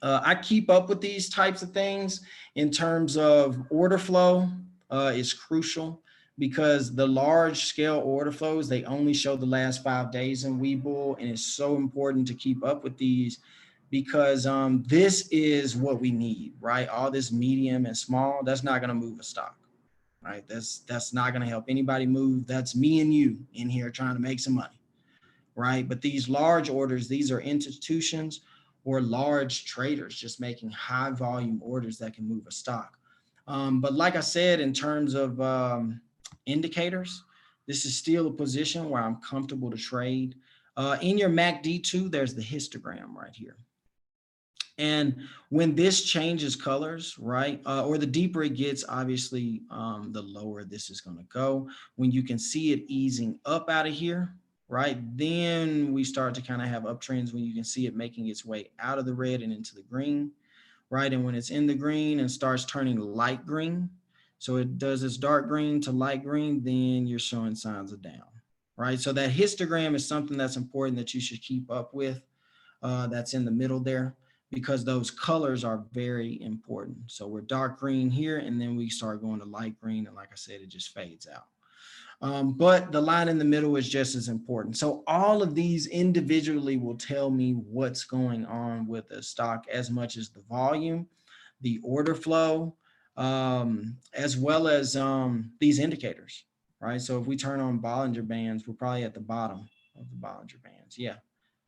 I keep up with these types of things in terms of order flow is crucial, because the large scale order flows, they only show the last 5 days in Webull, and it's so important to keep up with these because this is what we need, right? All this medium and small, that's not going to move a stock, right? That's not going to help anybody move. That's me and you in here trying to make some money, right? But these large orders, these are institutions or large traders just making high volume orders that can move a stock. But like I said, in terms of indicators, this is still a position where I'm comfortable to trade. In your MACD too, there's the histogram right here. And when this changes colors, right, or the deeper it gets, obviously, the lower this is going to go. When you can see it easing up out of here, right, then we start to kind of have uptrends when you can see it making its way out of the red and into the green, right? And when it's in the green and starts turning light green, so it does its dark green to light green, then you're showing signs of down, right? So that histogram is something that's important that you should keep up with. That's in the middle there, because those colors are very important. So we're dark green here, and then we start going to light green. And like I said, it just fades out. But the line in the middle is just as important. So all of these individually will tell me what's going on with the stock, as much as the volume, the order flow, as well as these indicators, right? So if we turn on Bollinger Bands, we're probably at the bottom of the Bollinger Bands. Yeah,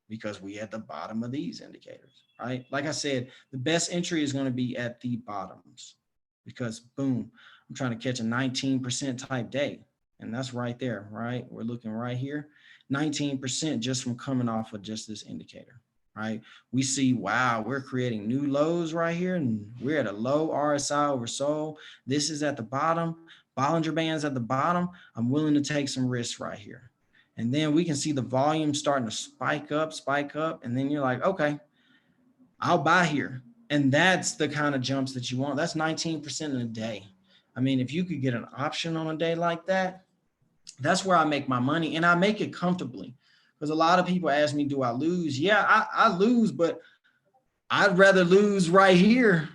because we at the bottom of these indicators, right? Like I said, the best entry is going to be at the bottoms, because boom, I'm trying to catch a 19% type day. And that's right there, right? We're looking right here, 19% just from coming off of just this indicator, right? We see, wow, we're creating new lows right here, and we're at a low RSI oversold. This is at the bottom, Bollinger Bands at the bottom. I'm willing to take some risks right here. And then we can see the volume starting to spike up. And then you're like, okay, I'll buy here. And that's the kind of jumps that you want. That's 19% in a day. I mean, if you could get an option on a day like that, that's where I make my money, and I make it comfortably. Because a lot of people ask me, do I lose? Yeah, I lose, but I'd rather lose right here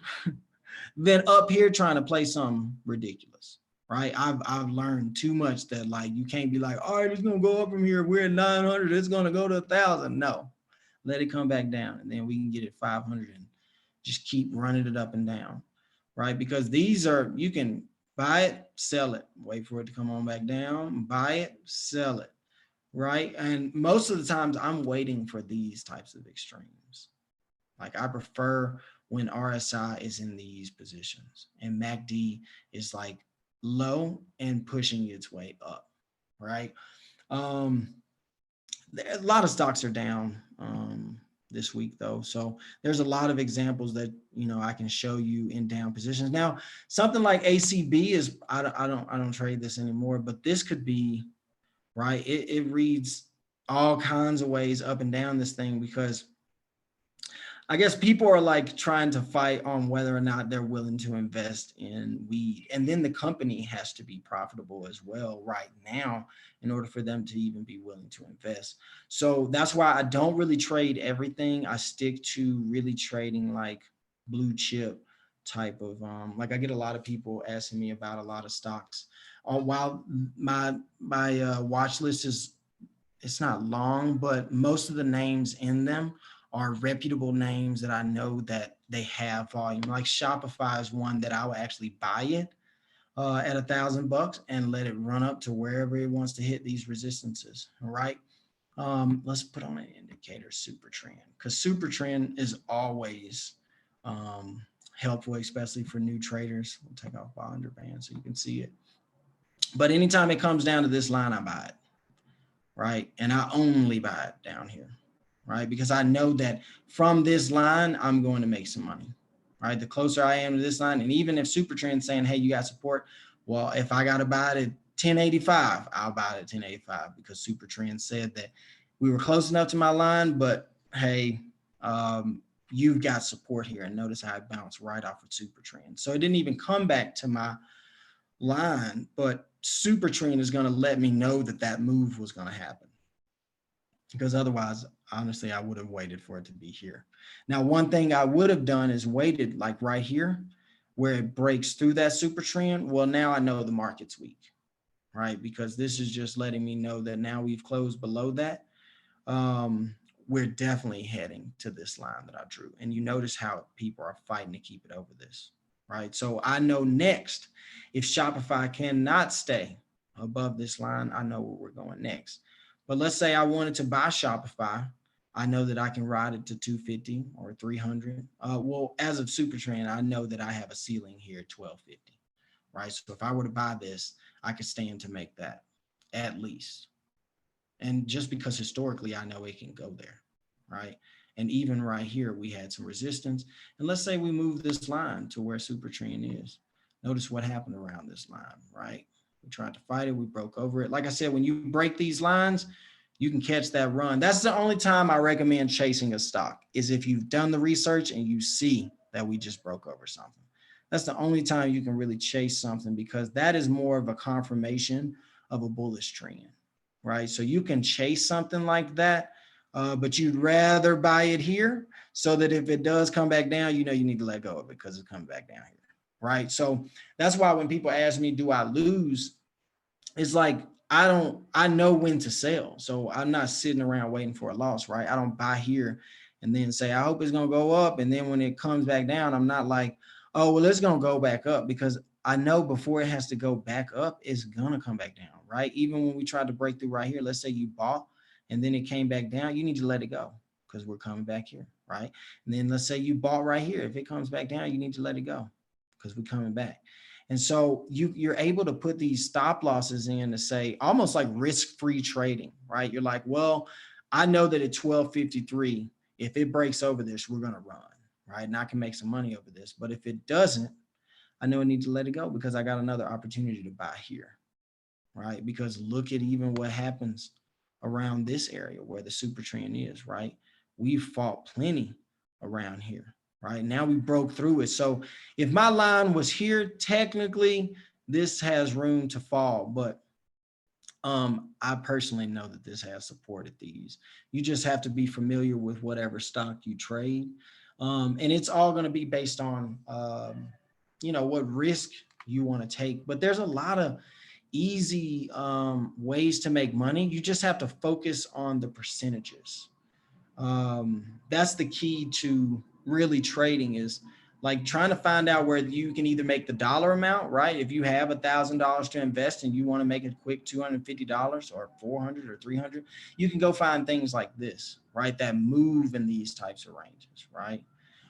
than up here trying to play something ridiculous, right? I've learned too much that, like, you can't be like, all right, it's gonna go up from here. We're at 900. It's gonna go to 1,000. No, let it come back down, and then we can get it 500 and just keep running it up and down, right? Because these are, you can buy it, sell it, wait for it to come on back down, buy it, sell it, right? And most of the times I'm waiting for these types of extremes. Like, I prefer when RSI is in these positions and MACD is like low and pushing its way up, right? A lot of stocks are down this week though. So there's a lot of examples that, you know, I can show you in down positions. Now, something like ACB is, I don't trade this anymore, but this could be, right? It reads all kinds of ways up and down this thing, because I guess people are like trying to fight on whether or not they're willing to invest in weed. And then the company has to be profitable as well right now in order for them to even be willing to invest. So that's why I don't really trade everything. I stick to really trading like blue chip type of, like, I get a lot of people asking me about a lot of stocks. While my watch list is, it's not long, but most of the names in them are reputable names that I know that they have volume. Like Shopify is one that I would actually buy it at $1,000 and let it run up to wherever it wants to hit these resistances. All right. Let's put on an indicator, super trend, because super trend is always helpful, especially for new traders. We'll take off Bollinger Band so you can see it. But anytime it comes down to this line, I buy it. Right. And I only buy it down here. Right. Because I know that from this line, I'm going to make some money. Right. The closer I am to this line, and even if super trend's saying, hey, you got support. Well, if I got to buy it at 1085, I'll buy it at 1085, because super trend said that we were close enough to my line, but hey, you've got support here. And notice how it bounced right off of super trend. So it didn't even come back to my line, but super trend is going to let me know that that move was going to happen, because otherwise, honestly, I would have waited for it to be here. Now, one thing I would have done is waited like right here where it breaks through that super trend. Well, now I know the market's weak, right? Because this is just letting me know that now we've closed below that. We're definitely heading to this line that I drew. And you notice how people are fighting to keep it over this. Right. So I know next, if Shopify cannot stay above this line, I know where we're going next. But let's say I wanted to buy Shopify. I know that I can ride it to 250 or 300. Well, as of super trend, I know that I have a ceiling here at 1250. Right. So if I were to buy this, I could stand to make that at least. And just because historically, I know it can go there. Right. And even right here, we had some resistance. And let's say we move this line to where super trend is. Notice what happened around this line, right? We tried to fight it. We broke over it. Like I said, when you break these lines, you can catch that run. That's the only time I recommend chasing a stock, is if you've done the research and you see that we just broke over something. That's the only time you can really chase something, because that is more of a confirmation of a bullish trend, right? So you can chase something like that. But you'd rather buy it here so that if it does come back down, you know you need to let go of it because it's coming back down here, right? So that's why when people ask me, do I lose? It's like, I know when to sell. So I'm not sitting around waiting for a loss, right? I don't buy here and then say, I hope it's going to go up. And then when it comes back down, I'm not like, oh, well, it's going to go back up, because I know before it has to go back up, it's going to come back down, right? Even when we tried to break through right here, let's say you bought and then it came back down, you need to let it go because we're coming back here, right? And then let's say you bought right here. If it comes back down, you need to let it go because we're coming back. And so you're able to put these stop losses in to say almost like risk-free trading, right? You're like, well, I know that at 12.53, if it breaks over this, we're going to run, right? And I can make some money over this. But if it doesn't, I know I need to let it go because I got another opportunity to buy here, right? Because look at even what happens around this area where the super trend is, right? We've fought plenty around here, right? Now we broke through it. So if my line was here, technically this has room to fall, but I personally know that this has supported these. You just have to be familiar with whatever stock you trade. And it's all going to be based on, what risk you want to take. But there's a lot of easy ways to make money. You just have to focus on the percentages. That's the key to really trading, is like trying to find out where you can either make the dollar amount, right? If you have $1,000 to invest and you want to make a quick $250 or 400 or 300, you can go find things like this, right? That move in these types of ranges, right?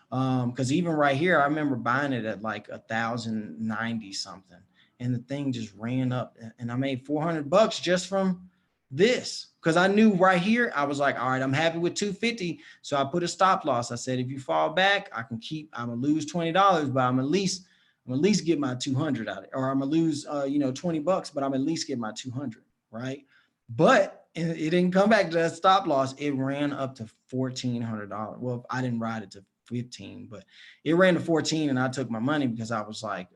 Because even right here, I remember buying it at like 1,090 something, and the thing just ran up, and I made $400 just from this, because I knew right here, I was like, all right, I'm happy with 250. So I put a stop loss. I said, if you fall back, I'm gonna lose $20, but I'm at least get my 200 out of it, or I'm gonna lose, $20, but I'm at least get my 200, right? But it didn't come back to that stop loss. It ran up to $1,400. Well, I didn't ride it to 15, but it ran to 14, and I took my money because I was like,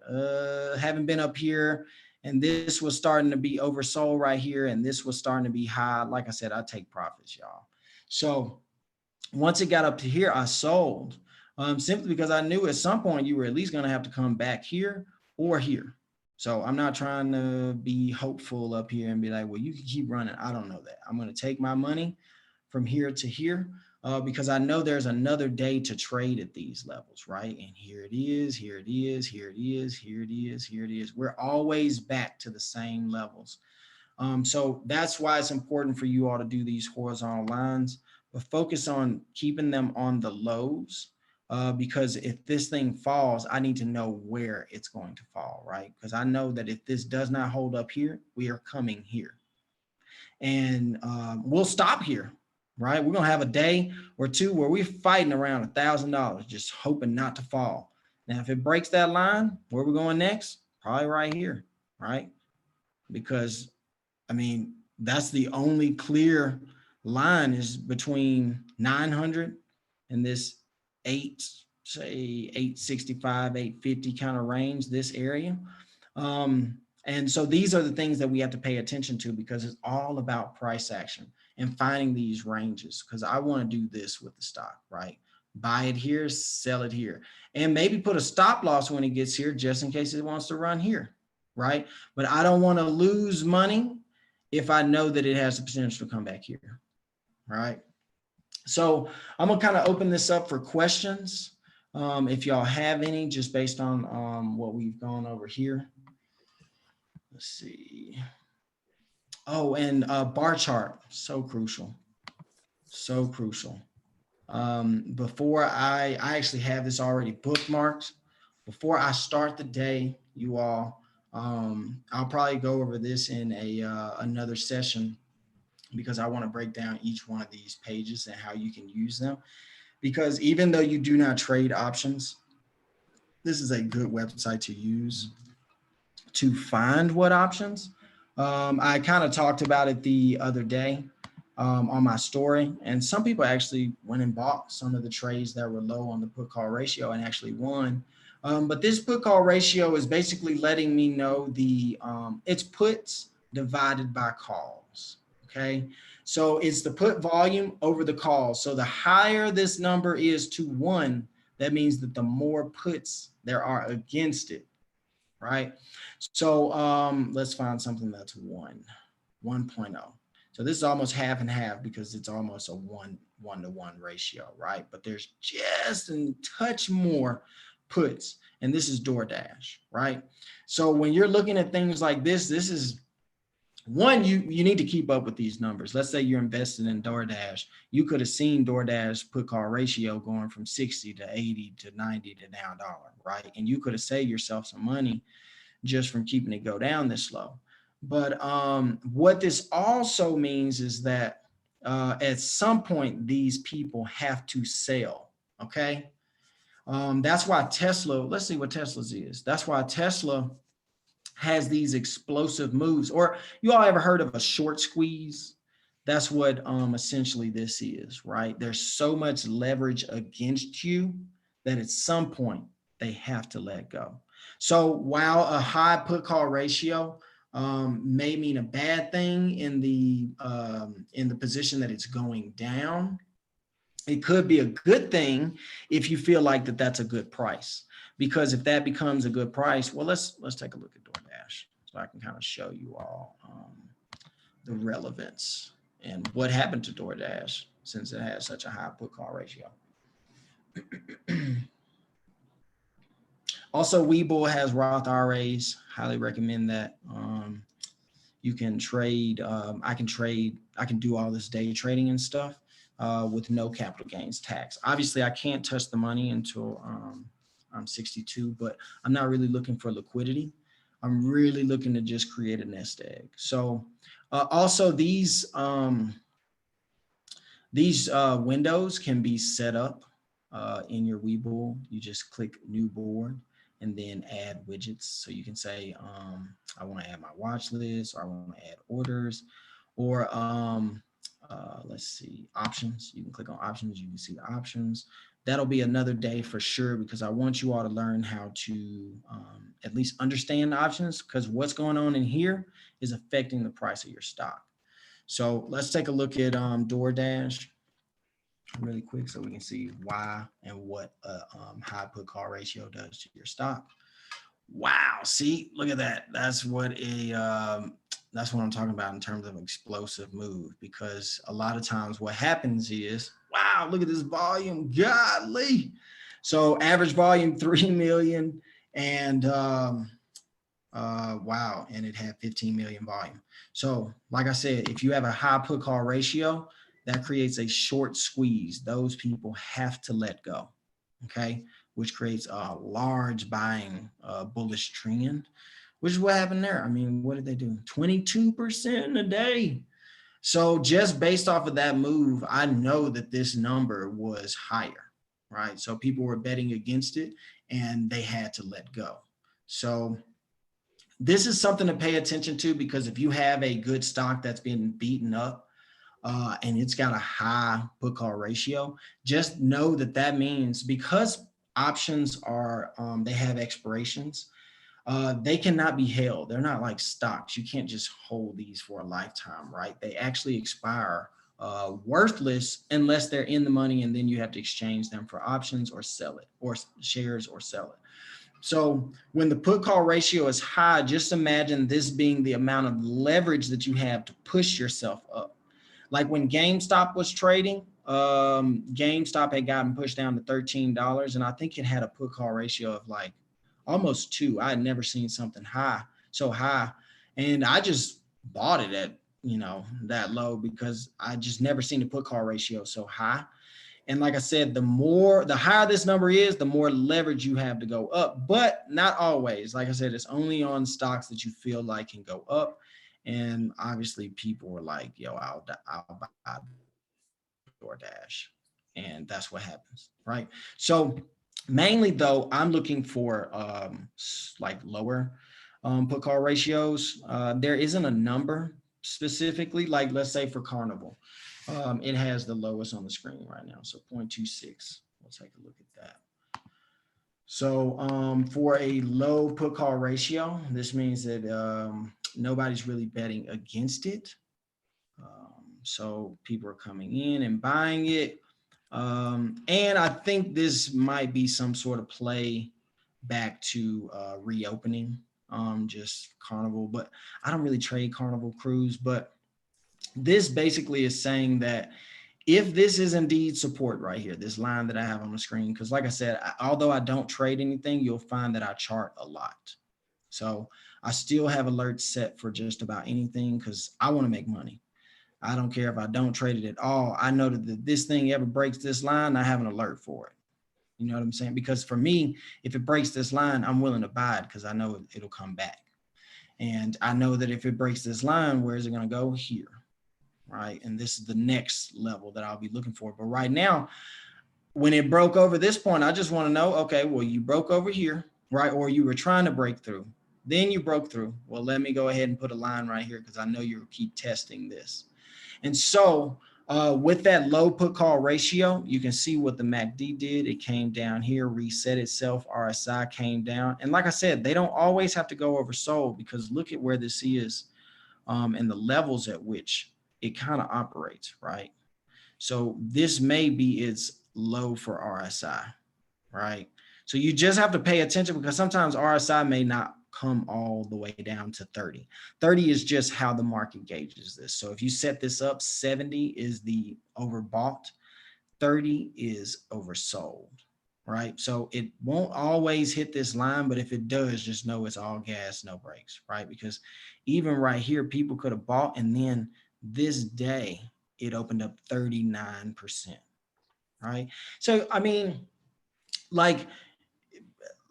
haven't been up here, and this was starting to be oversold right here, and this was starting to be high. Like I said, I take profits, y'all. So once it got up to here, I sold, simply because I knew at some point you were at least going to have to come back here or here. So I'm not trying to be hopeful up here and be like, well, you can keep running. I don't know that. I'm going to take my money from here to here, because I know there's another day to trade at these levels, right? And here it is, here it is, here it is, here it is, here it is. We're always back to the same levels. So that's why it's important for you all to do these horizontal lines, but focus on keeping them on the lows, because if this thing falls, I need to know where it's going to fall, right? Because I know that if this does not hold up here, we are coming here. And we'll stop here, right? We're going to have a day or two where we're fighting around $1,000, just hoping not to fall. Now, if it breaks that line, where we're going next? Probably right here, right? Because, I mean, that's the only clear line is between 900 and this 865, 850 kind of range, this area. And so these are the things that we have to pay attention to, because it's all about price action and finding these ranges, because I want to do this with the stock, right? Buy it here, sell it here, and maybe put a stop loss when it gets here just in case it wants to run here, right? But I don't want to lose money if I know that it has the potential to come back here, right? So I'm going to kind of open this up for questions. If y'all have any, just based on what we've gone over here. Let's see. Oh, and bar chart, so crucial, so crucial. Before I actually have this already bookmarked. Before I start the day, you all, I'll probably go over this in another session, because I want to break down each one of these pages and how you can use them. Because even though you do not trade options, this is a good website to use to find what options. I kind of talked about it the other day on my story, and some people actually went and bought some of the trades that were low on the put call ratio and actually won. But this put call ratio is basically letting me know it's puts divided by calls. Okay, so it's the put volume over the calls. So the higher this number is to 1, that means that the more puts there are against it, right? So let's find something that's 1.0. So this is almost half and half, because it's almost a 1-to-1 ratio, right? But there's just a touch more puts, and this is DoorDash, right? So when you're looking at things like this is one, you need to keep up with these numbers. Let's say you're invested in DoorDash. You could have seen DoorDash put call ratio going from 60 to 80 to 90 to now $1, right? And you could have saved yourself some money just from keeping it go down this low. But what this also means is that at some point, these people have to sell, okay? That's why Tesla, let's see what Tesla's is. That's why Tesla has these explosive moves. Or you all ever heard of a short squeeze? That's what essentially this is, right? There's so much leverage against you that at some point they have to let go. So while a high put call ratio may mean a bad thing in the position that it's going down, it could be a good thing if you feel like that's a good price. Because if that becomes a good price, well, let's take a look at DoorDash so I can kind of show you all the relevance and what happened to DoorDash since it has such a high put call ratio. Also, Webull has Roth IRAs. Highly recommend that. You can trade. I can do all this day trading and stuff with no capital gains tax. Obviously, I can't touch the money until I'm 62, but I'm not really looking for liquidity. I'm really looking to just create a nest egg. So also these windows can be set up in your Webull. You just click new board and then add widgets. So you can say, I want to add my watch list, or I want to add orders, or let's see, options. You can click on options. You can see the options. That'll be another day for sure, because I want you all to learn how to at least understand the options, because what's going on in here is affecting the price of your stock. So let's take a look at DoorDash really quick so we can see why and what a high put call ratio does to your stock. Wow, see, look at that. That's what I'm talking about in terms of explosive move, because a lot of times what happens is, wow, look at this volume, godly. So average volume 3 million, and wow, and it had 15 million volume. So like I said, if you have a high put call ratio, that creates a short squeeze. Those people have to let go, okay? Which creates a large buying bullish trend, which is what happened there. I mean, what did they do? 22% a day. So just based off of that move, I know that this number was higher, right? So people were betting against it and they had to let go. So this is something to pay attention to, because if you have a good stock that's been beaten up, and it's got a high put call ratio, just know that means, because options are, they have expirations, they cannot be held. They're not like stocks. You can't just hold these for a lifetime, right? They actually expire worthless unless they're in the money, and then you have to exchange them for options or sell it, or shares, or sell it. So when the put call ratio is high, just imagine this being the amount of leverage that you have to push yourself up. Like when GameStop was trading, GameStop had gotten pushed down to $13, and I think it had a put call ratio of like almost 2. I had never seen something so high, and I just bought it at, that low, because I just never seen the put call ratio so high. And like I said, the higher this number is, the more leverage you have to go up, but not always. Like I said, it's only on stocks that you feel like can go up. And obviously people were like, yo, I'll buy DoorDash. And that's what happens, right? So mainly though, I'm looking for like lower put call ratios. There isn't a number specifically, like let's say for Carnival, it has the lowest on the screen right now. So 0.26, we'll take a look at that. So for a low put call ratio, this means that nobody's really betting against it. So people are coming in and buying it. And I think this might be some sort of play back to reopening, just Carnival, but I don't really trade Carnival Cruise. But this basically is saying that if this is indeed support right here, this line that I have on the screen, because like I said, although I don't trade anything, you'll find that I chart a lot. So I still have alerts set for just about anything, because I want to make money. I don't care if I don't trade it at all. I know that if this thing ever breaks this line, I have an alert for it. You know what I'm saying? Because for me, if it breaks this line, I'm willing to buy it because I know it'll come back. And I know that if it breaks this line, where is it going to go? Here, right? And this is the next level that I'll be looking for. But right now, when it broke over this point, I just want to know, okay, well, you broke over here, right? Or you were trying to break through. Then you broke through. Well, let me go ahead and put a line right here because I know you'll keep testing this. And so with that low put call ratio, you can see what the MACD did. It came down here, reset itself. RSI came down. And like I said, they don't always have to go oversold because look at where this is and the levels at which it kind of operates, right? So this may be its low for RSI, right? So you just have to pay attention because sometimes RSI may not come all the way down to 30. 30 is just how the market gauges this. So if you set this up, 70 is the overbought, 30 is oversold, right? So it won't always hit this line, but if it does, just know it's all gas, no brakes, right? Because even right here, people could have bought and then this day it opened up 39%, right? So, I mean, like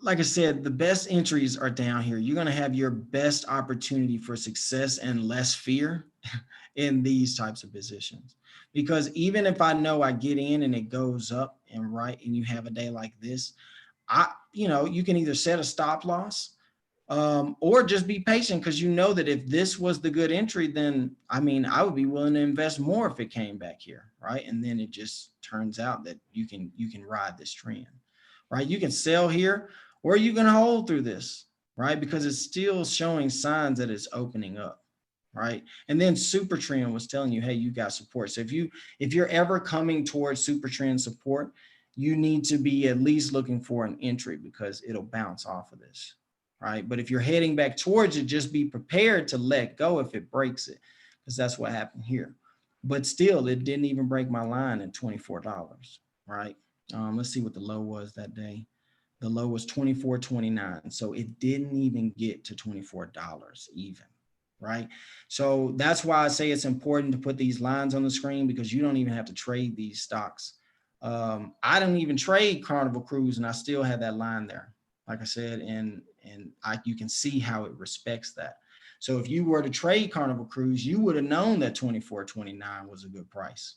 I said, the best entries are down here. You're going to have your best opportunity for success and less fear in these types of positions. Because even if I know I get in and it goes up and right, and you have a day like this, you can either set a stop loss or just be patient because you know that if this was the good entry, then I would be willing to invest more if it came back here, right? And then it just turns out that you can ride this trend, right? You can sell here or you can hold through this, right? Because it's still showing signs that it's opening up, right? And then super trend was telling you, hey, you got support. So if you're ever coming towards super trend support, you need to be at least looking for an entry because it'll bounce off of this, right? But if you're heading back towards it, just be prepared to let go if it breaks it, because that's what happened here. But still, it didn't even break my line at $24, right? Let's see what the low was that day. The low was $24.29. So it didn't even get to $24 even, right? So that's why I say it's important to put these lines on the screen because you don't even have to trade these stocks. I don't even trade Carnival Cruise and I still have that line there, like I said, and you can see how it respects that. So if you were to trade Carnival Cruise, you would have known that $24.29 was a good price,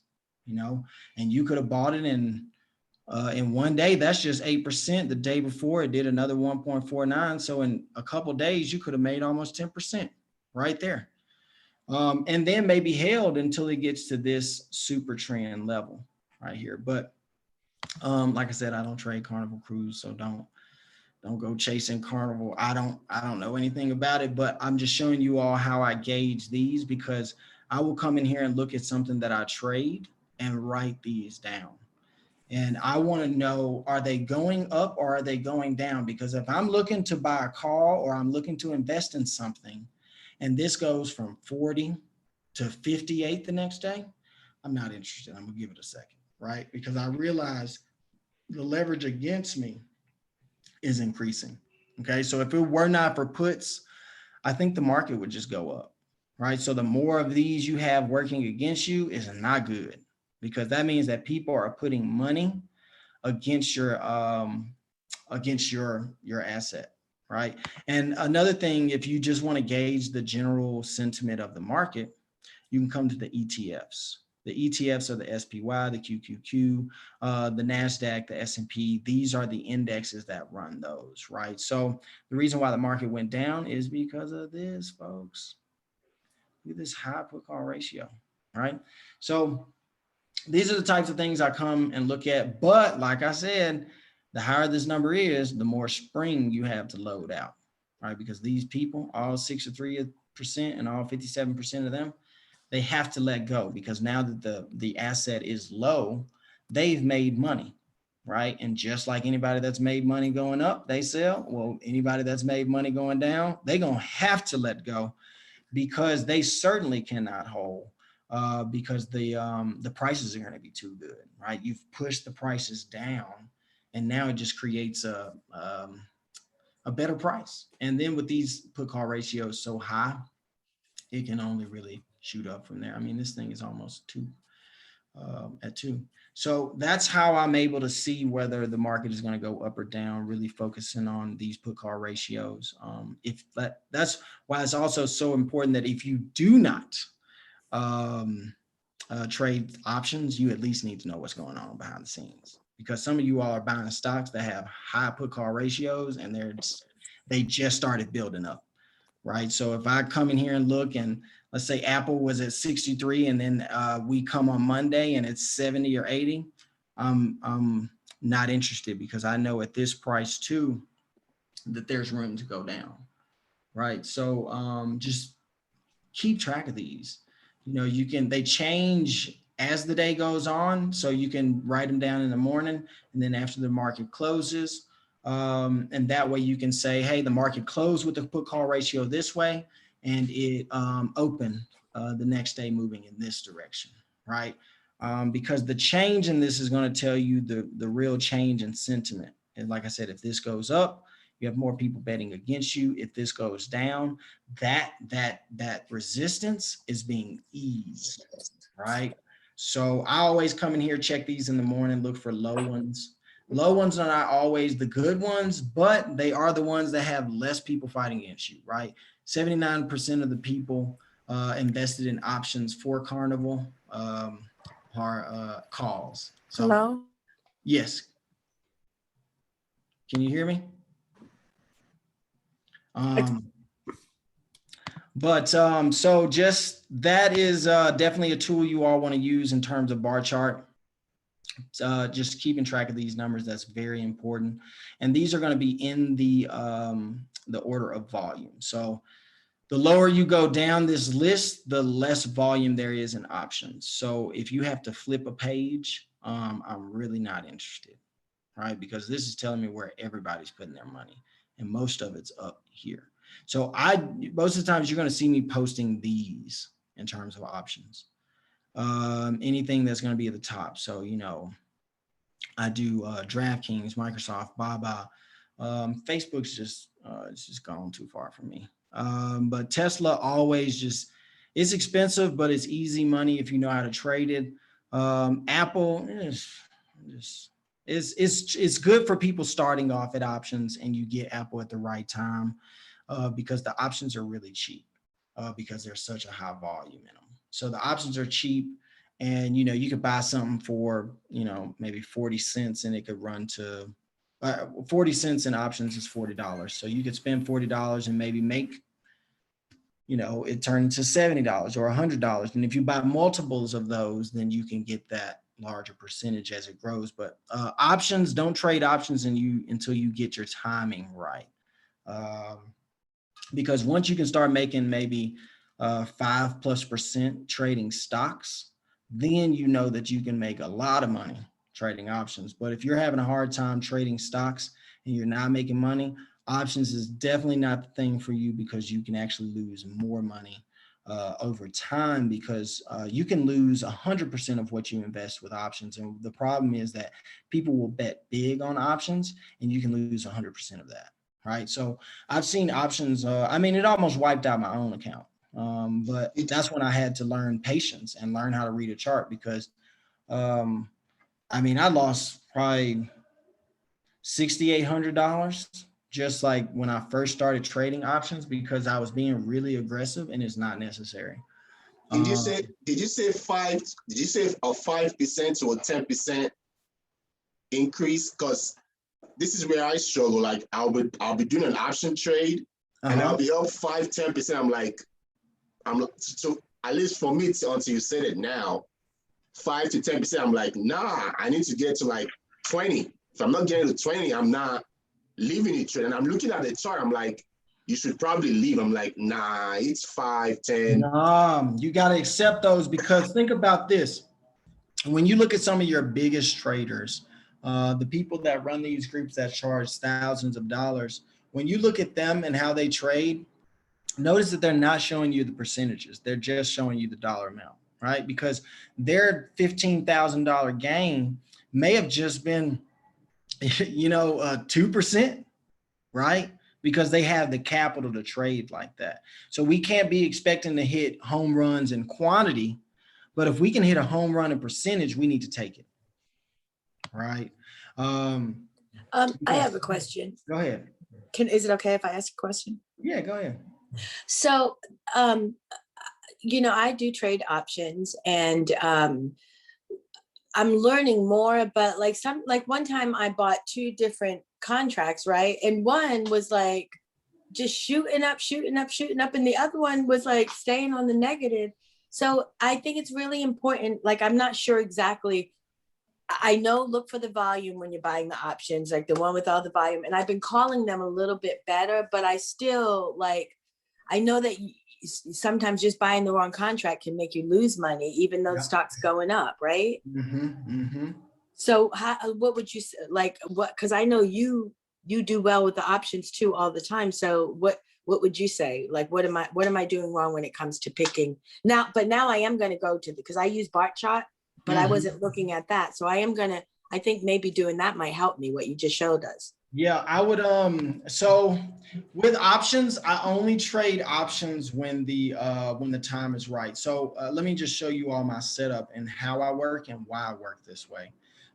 and you could have bought it in one day. That's just 8%. The day before it did another 1.49. So in a couple of days, you could have made almost 10% right there. And then maybe held until it gets to this super trend level right here. But like I said, I don't trade Carnival Cruise, so don't go chasing Carnival. I don't know anything about it, but I'm just showing you all how I gauge these because I will come in here and look at something that I trade and write these down. And I want to know, are they going up or are they going down? Because if I'm looking to buy a call or I'm looking to invest in something and this goes from 40 to 58 the next day, I'm not interested. I'm gonna give it a second, right? Because I realize the leverage against me is increasing. Okay, so if it were not for puts, I think the market would just go up, right? So the more of these you have working against you is not good because that means that people are putting money against your asset, right? And another thing, if you just want to gauge the general sentiment of the market, you can come to the ETFs. The ETFs are the SPY, the QQQ, the NASDAQ, the S&P. These are the indexes that run those, right? So the reason why the market went down is because of this, folks. Look at this high put call ratio, right? So these are the types of things I come and look at. But like I said, the higher this number is, the more spring you have to load out, right? Because these people, all 63% and all 57% of them, they have to let go because now that the asset is low, they've made money, right? And just like anybody that's made money going up, they sell. Well, anybody that's made money going down, they're going to have to let go because they certainly cannot hold because the prices are going to be too good, right? You've pushed the prices down and now it just creates a better price. And then with these put call ratios so high, it can only really shoot up from there. I mean, this thing is almost 2. at 2. So that's how I'm able to see whether the market is going to go up or down, really focusing on these put call ratios. That's why it's also so important that if you do not trade options, you at least need to know what's going on behind the scenes, because some of you all are buying stocks that have high put call ratios and they just started building up. Right. So if I come in here and look, and let's say Apple was at 63 and then we come on Monday and it's 70 or 80, I'm not interested, because I know at this price too that there's room to go down. Right. So just keep track of these. They change as the day goes on. So you can write them down in the morning, and then after the market closes, and that way you can say, hey, the market closed with the put call ratio this way, and it opened the next day moving in this direction, right? Because the change in this is going to tell you the real change in sentiment. And like I said, if this goes up, you have more people betting against you. If this goes down, that resistance is being eased, right? So I always come in here, check these in the morning, look for low ones. Low ones are not always the good ones, but they are the ones that have less people fighting against you, right? 79% of the people invested in options for Carnival are calls. So, Hello? yes. Can you hear me? So just that is definitely a tool you all want to use in terms of bar chart. Just keeping track of these numbers, that's very important. And these are going to be in the order of volume. So the lower you go down this list, the less volume there is in options. So if you have to flip a page, I'm really not interested, right? Because this is telling me where everybody's putting their money, and most of it's up here. So most of the times you're going to see me posting these in terms of options. Anything that's going to be at the top. So, I do DraftKings, Microsoft, Baba. Facebook's just it's just gone too far for me. But Tesla always it's expensive, but it's easy money if you know how to trade it. Apple it's good for people starting off at options, and you get Apple at the right time because the options are really cheap because there's such a high volume in them. So the options are cheap, and you could buy something for maybe 40 cents, and it could run to 40 cents in options is $40. So you could spend $40 and maybe make it turns into $70 or $100. And if you buy multiples of those, then you can get that larger percentage as it grows. But options, don't trade options until you get your timing right. Because once you can start making maybe 5+% trading stocks, then you know that you can make a lot of money trading options. But if you're having a hard time trading stocks and you're not making money, options is definitely not the thing for you, because you can actually lose more money over time, because you can lose 100% of what you invest with options. And the problem is that people will bet big on options, and you can lose 100% of that, right? So I've seen options. It almost wiped out my own account. But that's when I had to learn patience and learn how to read a chart, because I lost probably $6,800 just like when I first started trading options, because I was being really aggressive, and it's not necessary. Did you say five? Did you say a 5% or a 10% increase? Because this is where I struggle. Like I'll be doing an option trade, and I'll be up 5-10%. So at least for me, until you said it now, 5 to 10%. I'm like, nah, I need to get to like 20. If I'm not getting to 20, I'm not leaving it. And I'm looking at the chart. I'm like, you should probably leave. I'm like, nah, it's 5, 10. You got to accept those, because think about this. When you look at some of your biggest traders, the people that run these groups that charge thousands of dollars, when you look at them and how they trade, notice that they're not showing you the percentages. They're just showing you the dollar amount, right? Because their $15,000 gain may have just been, 2%, right? Because they have the capital to trade like that. So we can't be expecting to hit home runs in quantity, But if we can hit a home run in percentage, we need to take it, right? I have a question. Go ahead. Is it okay if I ask a question? Yeah, go ahead. So, I do trade options, and I'm learning more, but like one time I bought 2 different contracts, right? And one was like just shooting up, and the other one was like staying on the negative. So I think it's really important. Like, I'm not sure exactly. I know, look for the volume when you're buying the options, like the one with all the volume. And I've been calling them a little bit better, but I still I know that sometimes just buying the wrong contract can make you lose money, even though the stock's going up, right? So what would you like? Because I know you do well with the options too all the time. So what would you say? Like, what am I doing wrong when it comes to picking now? But now I am going to go to because I use Bart chart, but I wasn't looking at that. So I think maybe doing that might help me, what you just showed us. Yeah, I would, so with options, I only trade options when the time is right. So let me just show you all my setup and how I work and why I work this way.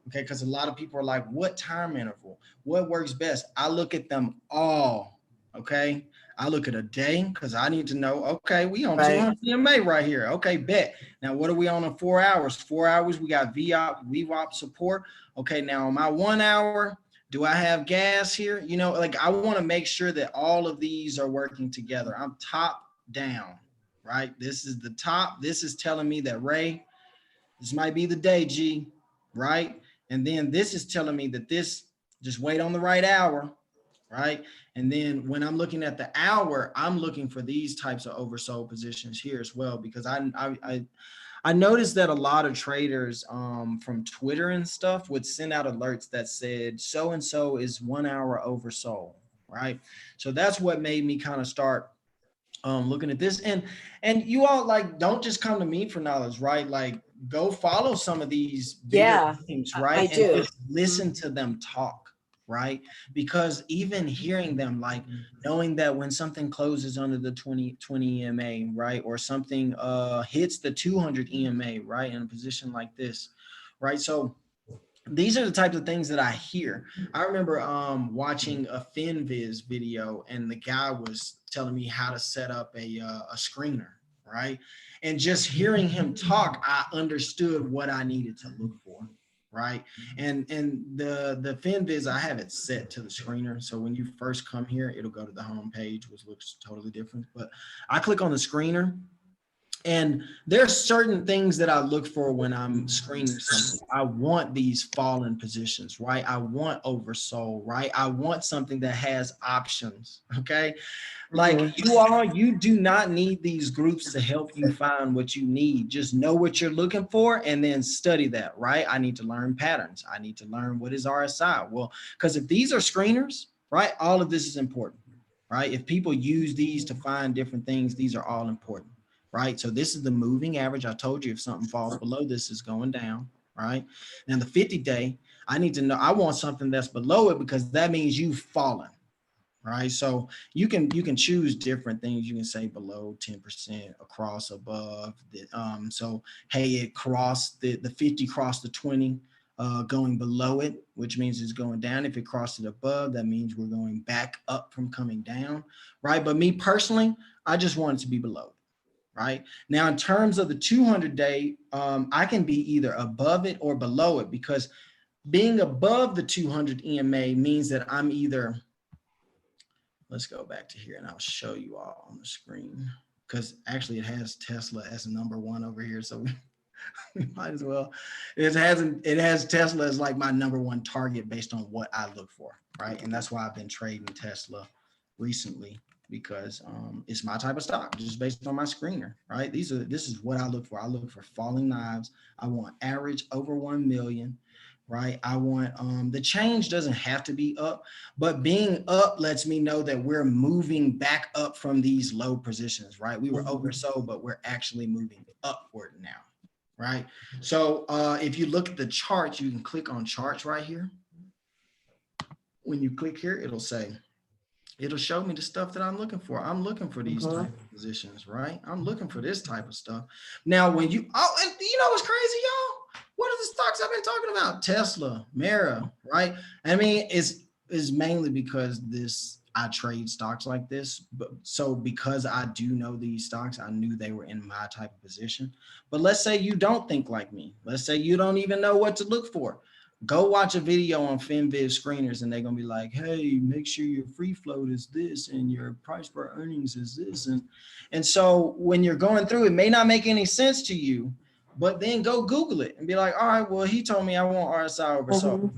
Okay, because a lot of people are like, what time interval? What works best? I look at them all, okay? I look at a day because I need to know, okay, we on 200 EMA right here. Okay, bet. Now, what are we on in 4 hours? 4 hours, we got VWAP support. Okay, now on my 1 hour, do I have gas here? Like I want to make sure that all of these are working together. I'm top down, right? This is the top. This is telling me that Ray, this might be the day, G, right? And then this is telling me that this, just wait on the right hour, right? And then when I'm looking at the hour, I'm looking for these types of oversold positions here as well, because I noticed that a lot of traders from Twitter and stuff would send out alerts that said so-and-so is 1 hour oversold, right? So that's what made me kind of start looking at this. And you all, like, don't just come to me for knowledge, right? Like, go follow some of these bigger names, right? I do. And just listen to them talk, right? Because even hearing them, like knowing that when something closes under the 20 EMA, right? Or something hits the 200 EMA, right? In a position like this, right? So these are the types of things that I hear. I remember watching a FinViz video, and the guy was telling me how to set up a screener, right? And just hearing him talk, I understood what I needed to look for, right? And the FinViz, I have it set to the screener. So when you first come here, it'll go to the home page, which looks totally different. But I click on the screener, and there's certain things that I look for when I'm screening something. I want these fallen positions, right? I want oversold, right? I want something that has options, okay? Like you do not need these groups to help you find what you need. Just know what you're looking for and then study that, right? I need to learn patterns. I need to learn what is RSI. Well, because if these are screeners, right, all of this is important, right? If people use these to find different things, these are all important, right? So this is the moving average. I told you if something falls below this, is going down, right? Now the 50-day, I need to know, I want something that's below it because that means you've fallen, right? So you can choose different things. You can say below 10%, across, above. So hey, it crossed the 50, crossed the 20, going below it, which means it's going down. If it crossed it above, that means we're going back up from coming down, right? But me personally, I just want it to be below it. Right now, in terms of the 200-day, I can be either above it or below it, because being above the 200 EMA means that I'm either, let's go back to here and I'll show you all on the screen, because actually it has Tesla as number one over here. So we might as well, it has Tesla as like my number one target based on what I look for. Right. And that's why I've been trading Tesla recently, because it's my type of stock, just based on my screener, right? This is what I look for. I look for falling knives. I want average over 1 million, right? I want the change doesn't have to be up, but being up lets me know that we're moving back up from these low positions, right? We were oversold, but we're actually moving upward now, right? So if you look at the charts, you can click on charts right here. When you click here, it'll say it'll show me the stuff that I'm looking for. I'm looking for these type of positions, right? I'm looking for this type of stuff. Now, when you, and you know what's crazy, y'all? What are the stocks I've been talking about? Tesla, Mara, right? I mean, it's mainly because I trade stocks like this. But so because I do know these stocks, I knew they were in my type of position. But let's say you don't think like me. Let's say you don't even know what to look for. Go watch a video on FinViz screeners and they're going to be like, hey, make sure your free float is this and your price per earnings is this. And so when you're going through, it may not make any sense to you, but then go Google it and be like, all right, well, he told me I want RSI over so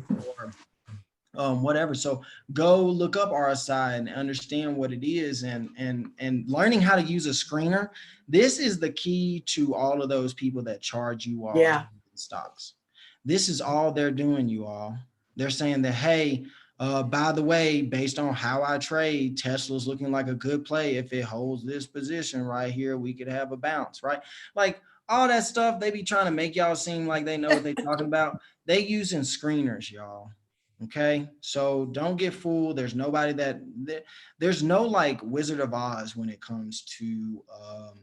or whatever. So go look up RSI and understand what it is and learning how to use a screener. This is the key to all of those people that charge you all stocks. This is all they're doing, you all. They're saying that, hey, by the way, based on how I trade, Tesla's looking like a good play. If it holds this position right here, we could have a bounce, right? Like all that stuff, they be trying to make y'all seem like they know what they're talking about. They using screeners, y'all. Okay, so don't get fooled. There's nobody there's no like Wizard of Oz when it comes to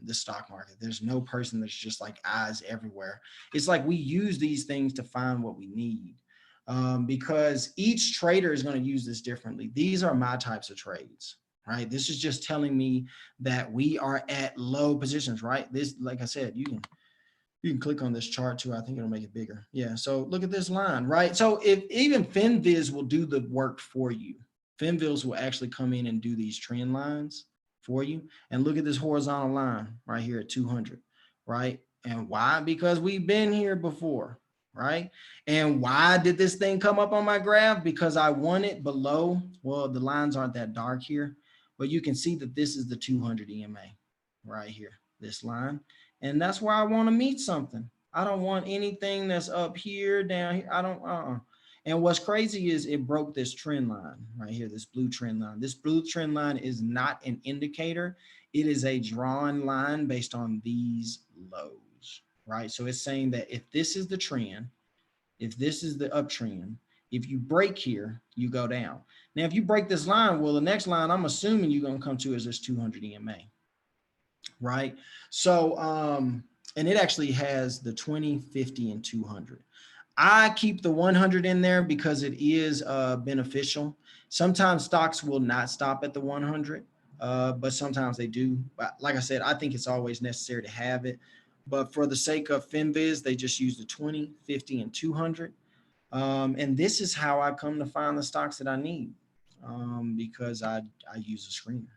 the stock market. There's no person that's just like eyes everywhere. It's like we use these things to find what we need because each trader is going to use this differently. These are my types of trades, right? This is just telling me that we are at low positions, right? This, like I said, you can click on this chart too. I think it'll make it bigger. Yeah. So look at this line, right? So if even FinViz will do the work for you, FinViz will actually come in and do these trend lines for you. And look at this horizontal line right here at 200, right? And why? Because we've been here before, right? And why did this thing come up on my graph? Because I want it below. Well, the lines aren't that dark here, but you can see that this is the 200 EMA right here, this line. And that's where I want to meet something. I don't want anything that's up here, down here. I don't, And what's crazy is it broke this trend line right here, this blue trend line. This blue trend line is not an indicator. It is a drawn line based on these lows, right? So it's saying that if this is the trend, if this is the uptrend, if you break here, you go down. Now, if you break this line, well, the next line I'm assuming you're going to come to is this 200 EMA. Right. So, and it actually has the 20, 50, and 200. I keep the 100 in there because it is beneficial. Sometimes stocks will not stop at the 100, but sometimes they do. But like I said, I think it's always necessary to have it. But for the sake of FinViz, they just use the 20, 50, and 200. And this is how I come to find the stocks that I need because I use a screener,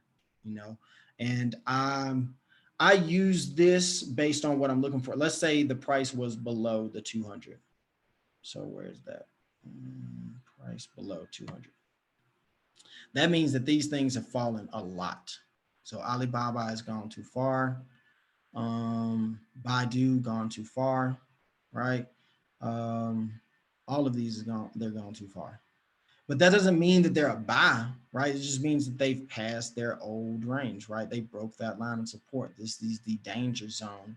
you know, and I use this based on what I'm looking for. Let's say the price was below the 200. So where's that? Price below 200. That means that these things have fallen a lot. So Alibaba has gone too far. Baidu gone too far, right? All of these they're gone too far. But that doesn't mean that they're a buy, right? It just means that they've passed their old range, right? They broke that line of support. This is the danger zone,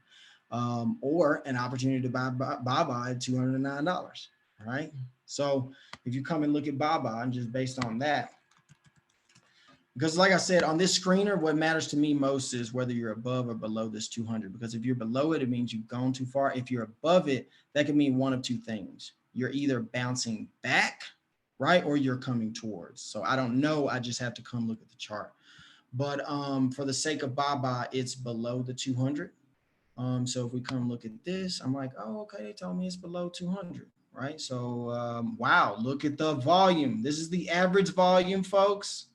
or an opportunity to buy Baba at $209, right? So if you come and look at Baba and just based on that, because like I said, on this screener, what matters to me most is whether you're above or below this 200. Because if you're below it, it means you've gone too far. If you're above it, that can mean one of two things. You're either bouncing back, right? Or you're coming towards. So I don't know. I just have to come look at the chart. But for the sake of Baba, it's below the 200. So if we come look at this, I'm like, oh, okay, they told me it's below 200, right? So wow, look at the volume. This is the average volume, folks.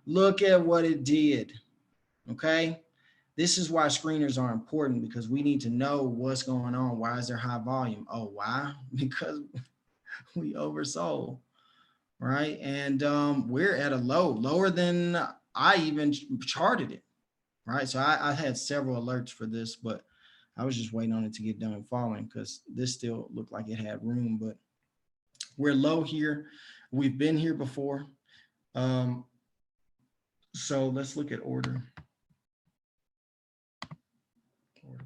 Look at what it did, okay? This is why screeners are important because we need to know what's going on. Why is there high volume? Oh, why? Because we oversold, right? And we're at a lower than I even charted it, right? So I had several alerts for this, but I was just waiting on it to get done falling because this still looked like it had room, but we're low here. We've been here before. So let's look at order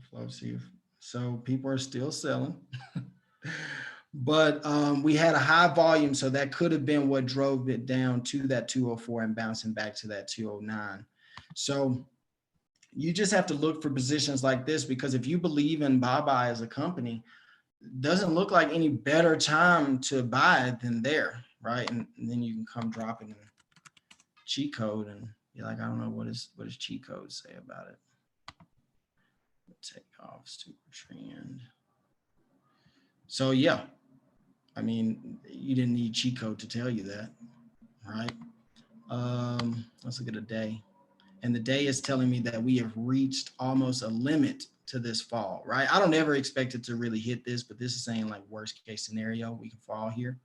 flow, see if, so people are still selling, But we had a high volume, so that could have been what drove it down to that 204 and bouncing back to that 209. So you just have to look for positions like this, because if you believe in Bye as a company, it doesn't look like any better time to buy than there, right? And then you can come dropping in cheat code and be like, I don't know, what does cheat code say about it? Take off super trend. So yeah, I mean, you didn't need cheat code to tell you that, right? Let's look at a day. And the day is telling me that we have reached almost a limit to this fall, right? I don't ever expect it to really hit this, but this is saying like worst case scenario, we can fall here.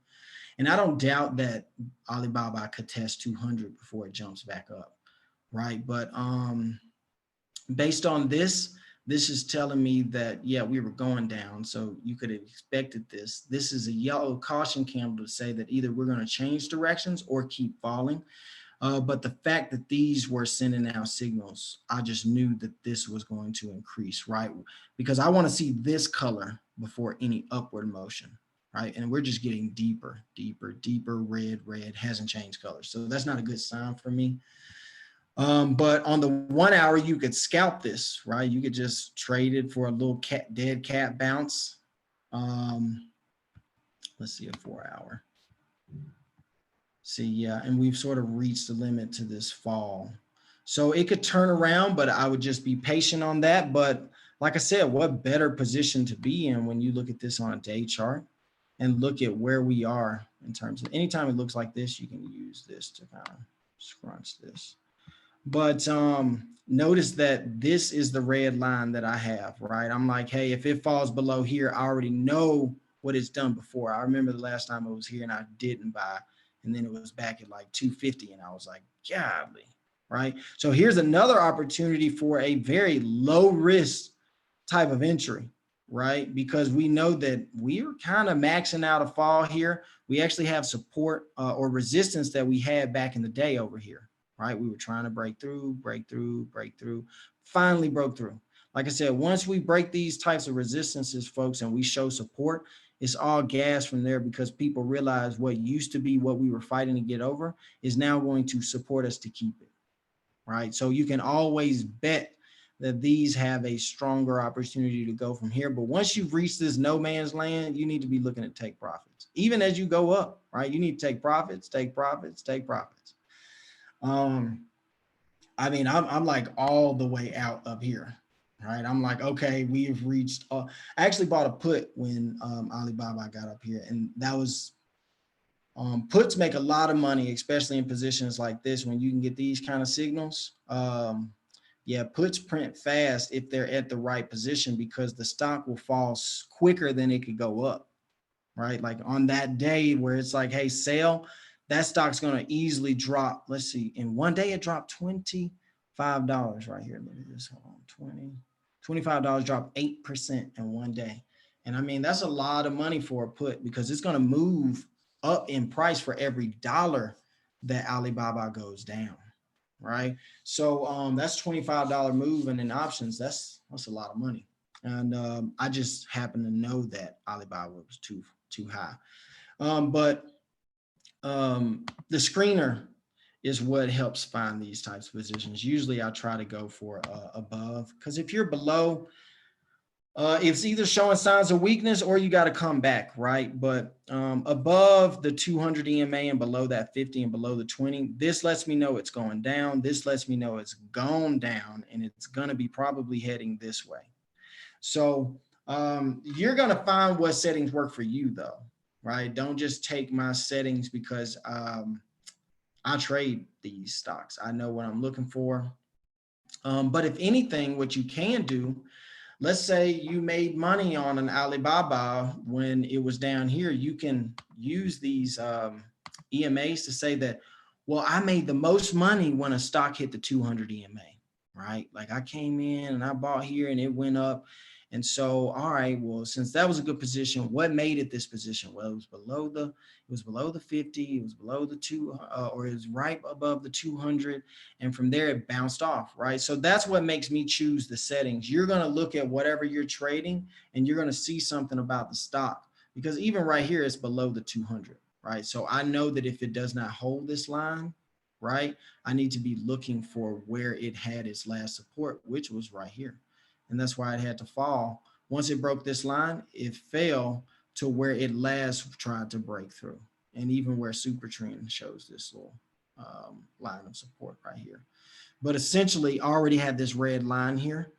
And I don't doubt that Alibaba could test 200 before it jumps back up, right? But based on this is telling me that, yeah, we were going down. So you could have expected this. This is a yellow caution candle to say that either we're going to change directions or keep falling. But the fact that these were sending out signals, I just knew that this was going to increase, right? Because I want to see this color before any upward motion, right? And we're just getting deeper, deeper, deeper. Red hasn't changed color. So that's not a good sign for me. But on the 1 hour, you could scalp this, right? You could just trade it for a little dead cat bounce. Let's see, a 4 hour. See, yeah, and we've sort of reached the limit to this fall. So it could turn around, but I would just be patient on that. But like I said, what better position to be in when you look at this on a day chart and look at where we are in terms of anytime it looks like this, you can use this to kind of scrunch this. But notice that this is the red line that I have, right? I'm like, hey, if it falls below here, I already know what it's done before. I remember the last time it was here and I didn't buy, and then it was back at like 250 and I was like, golly, right? So here's another opportunity for a very low risk type of entry, right? Because we know that we're kind of maxing out a fall here. We actually have support or resistance that we had back in the day over here, right? We were trying to break through, finally broke through. Like I said, once we break these types of resistances, folks, and we show support, it's all gas from there, because people realize what used to be what we were fighting to get over is now going to support us to keep it, right? So you can always bet that these have a stronger opportunity to go from here. But once you've reached this no man's land, you need to be looking to take profits. Even as you go up, right? You need to take profits, take profits, take profits. I mean, I'm like all the way out up here, right? I'm like, okay, we have reached, I actually bought a put when Alibaba got up here, and that was, puts make a lot of money, especially in positions like this, when you can get these kind of signals. Yeah, puts print fast if they're at the right position, because the stock will fall quicker than it could go up, right? Like on that day where it's like, hey, sell, that stock's going to easily drop. Let's see. In one day, it dropped $25 right here. Look at this. Hold on. $25 dropped 8% in one day. And I mean, that's a lot of money for a put, because it's going to move up in price for every dollar that Alibaba goes down, right? So that's $25 move, and in options, that's a lot of money. And I just happen to know that Alibaba was too high. But the screener is what helps find these types of positions. Usually I try to go for above, because if you're below, it's either showing signs of weakness or you got to come back, right? But above the 200 EMA and below that 50 and below the 20, this lets me know it's going down. This lets me know it's gone down, and it's going to be probably heading this way. So you're going to find what settings work for you, though, right? Don't just take my settings, because I trade these stocks. I know what I'm looking for. But if anything, what you can do, let's say you made money on an Alibaba when it was down here, you can use these EMAs to say that, well, I made the most money when a stock hit the 200 EMA, right? Like I came in and I bought here and it went up. And so, all right, well, since that was a good position, what made it this position? Well, it was below the 50, it was below the or it was right above the 200. And from there, it bounced off, right? So that's what makes me choose the settings. You're going to look at whatever you're trading, and you're going to see something about the stock, because even right here, it's below the 200, right? So I know that if it does not hold this line, right, I need to be looking for where it had its last support, which was right here. And that's why it had to fall. Once it broke this line, it fell to where it last tried to break through. And even where super trend shows this little line of support right here. But essentially already had this red line here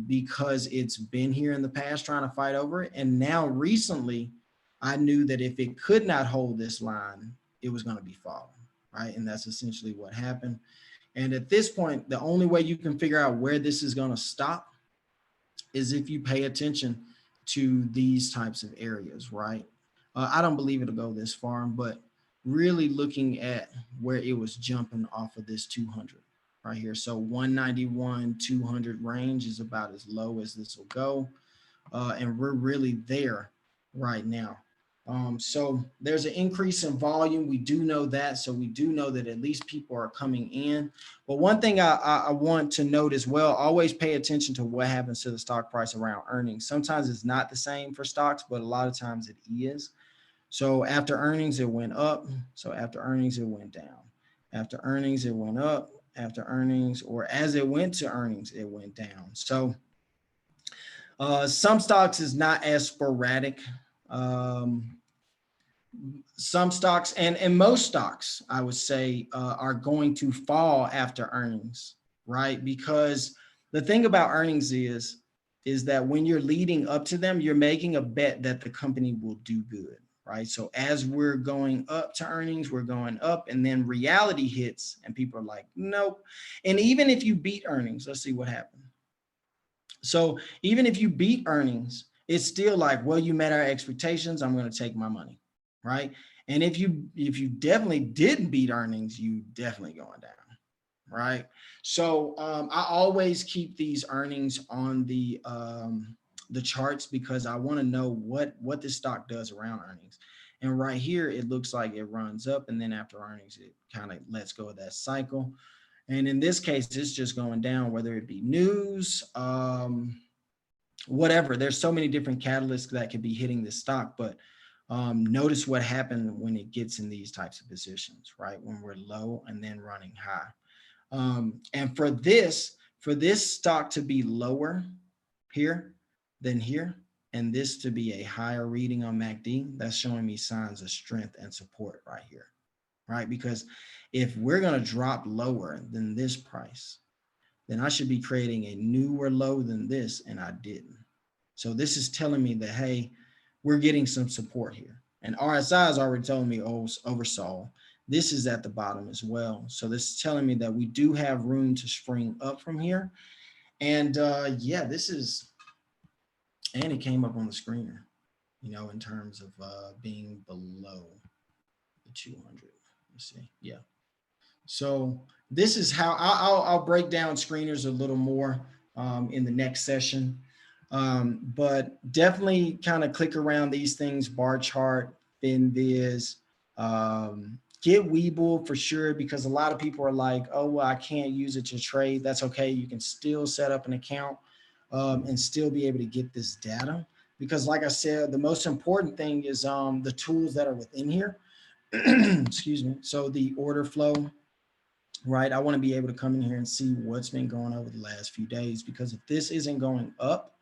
because it's been here in the past trying to fight over it. And now recently, I knew that if it could not hold this line, it was going to be falling, right? And that's essentially what happened. And at this point, the only way you can figure out where this is going to stop is if you pay attention to these types of areas, right? I don't believe it'll go this far, but really looking at where it was jumping off of this 200 right here. So 191, 200 range is about as low as this will go. And we're really there right now. So there's an increase in volume. We do know that. So we do know that at least people are coming in. But one thing I want to note as well, always pay attention to what happens to the stock price around earnings. Sometimes it's not the same for stocks, but a lot of times it is. So after earnings, it went up. So after earnings, it went down. After earnings, it went up. After earnings, or as it went to earnings, it went down. So some stocks is not as sporadic. Some stocks and most stocks, I would say, are going to fall after earnings, right? Because the thing about earnings is that when you're leading up to them, you're making a bet that the company will do good, right? So as we're going up to earnings, we're going up, and then reality hits and people are like, nope. And even if you beat earnings, let's see what happened. So even if you beat earnings, it's still like, well, you met our expectations, I'm going to take my money, right? And if you definitely didn't beat earnings, you definitely going down, right? So I always keep these earnings on the charts because I want to know what this stock does around earnings. And right here, it looks like it runs up, and then after earnings, it kind of lets go of that cycle. And in this case, it's just going down, whether it be news, whatever. There's so many different catalysts that could be hitting this stock, but notice what happened when it gets in these types of positions, right? When we're low and then running high. And for this stock to be lower here than here, and this to be a higher reading on MACD, that's showing me signs of strength and support right here, right? Because if we're going to drop lower than this price, then I should be creating a newer low than this, and I didn't. So this is telling me that, hey, we're getting some support here. And RSI has already told me oversold. This is at the bottom as well. So this is telling me that we do have room to spring up from here. And yeah, this is, and it came up on the screener, you know, in terms of being below the 200. Let's see, yeah. So this is how I'll break down screeners a little more in the next session. But definitely kind of click around these things: bar chart, FinViz, get Webull for sure, because a lot of people are like, oh, well, I can't use it to trade. That's okay. You can still set up an account and still be able to get this data. Because like I said, the most important thing is the tools that are within here. Excuse me. So the order flow, right? I want to be able to come in here and see what's been going over the last few days, because if this isn't going up,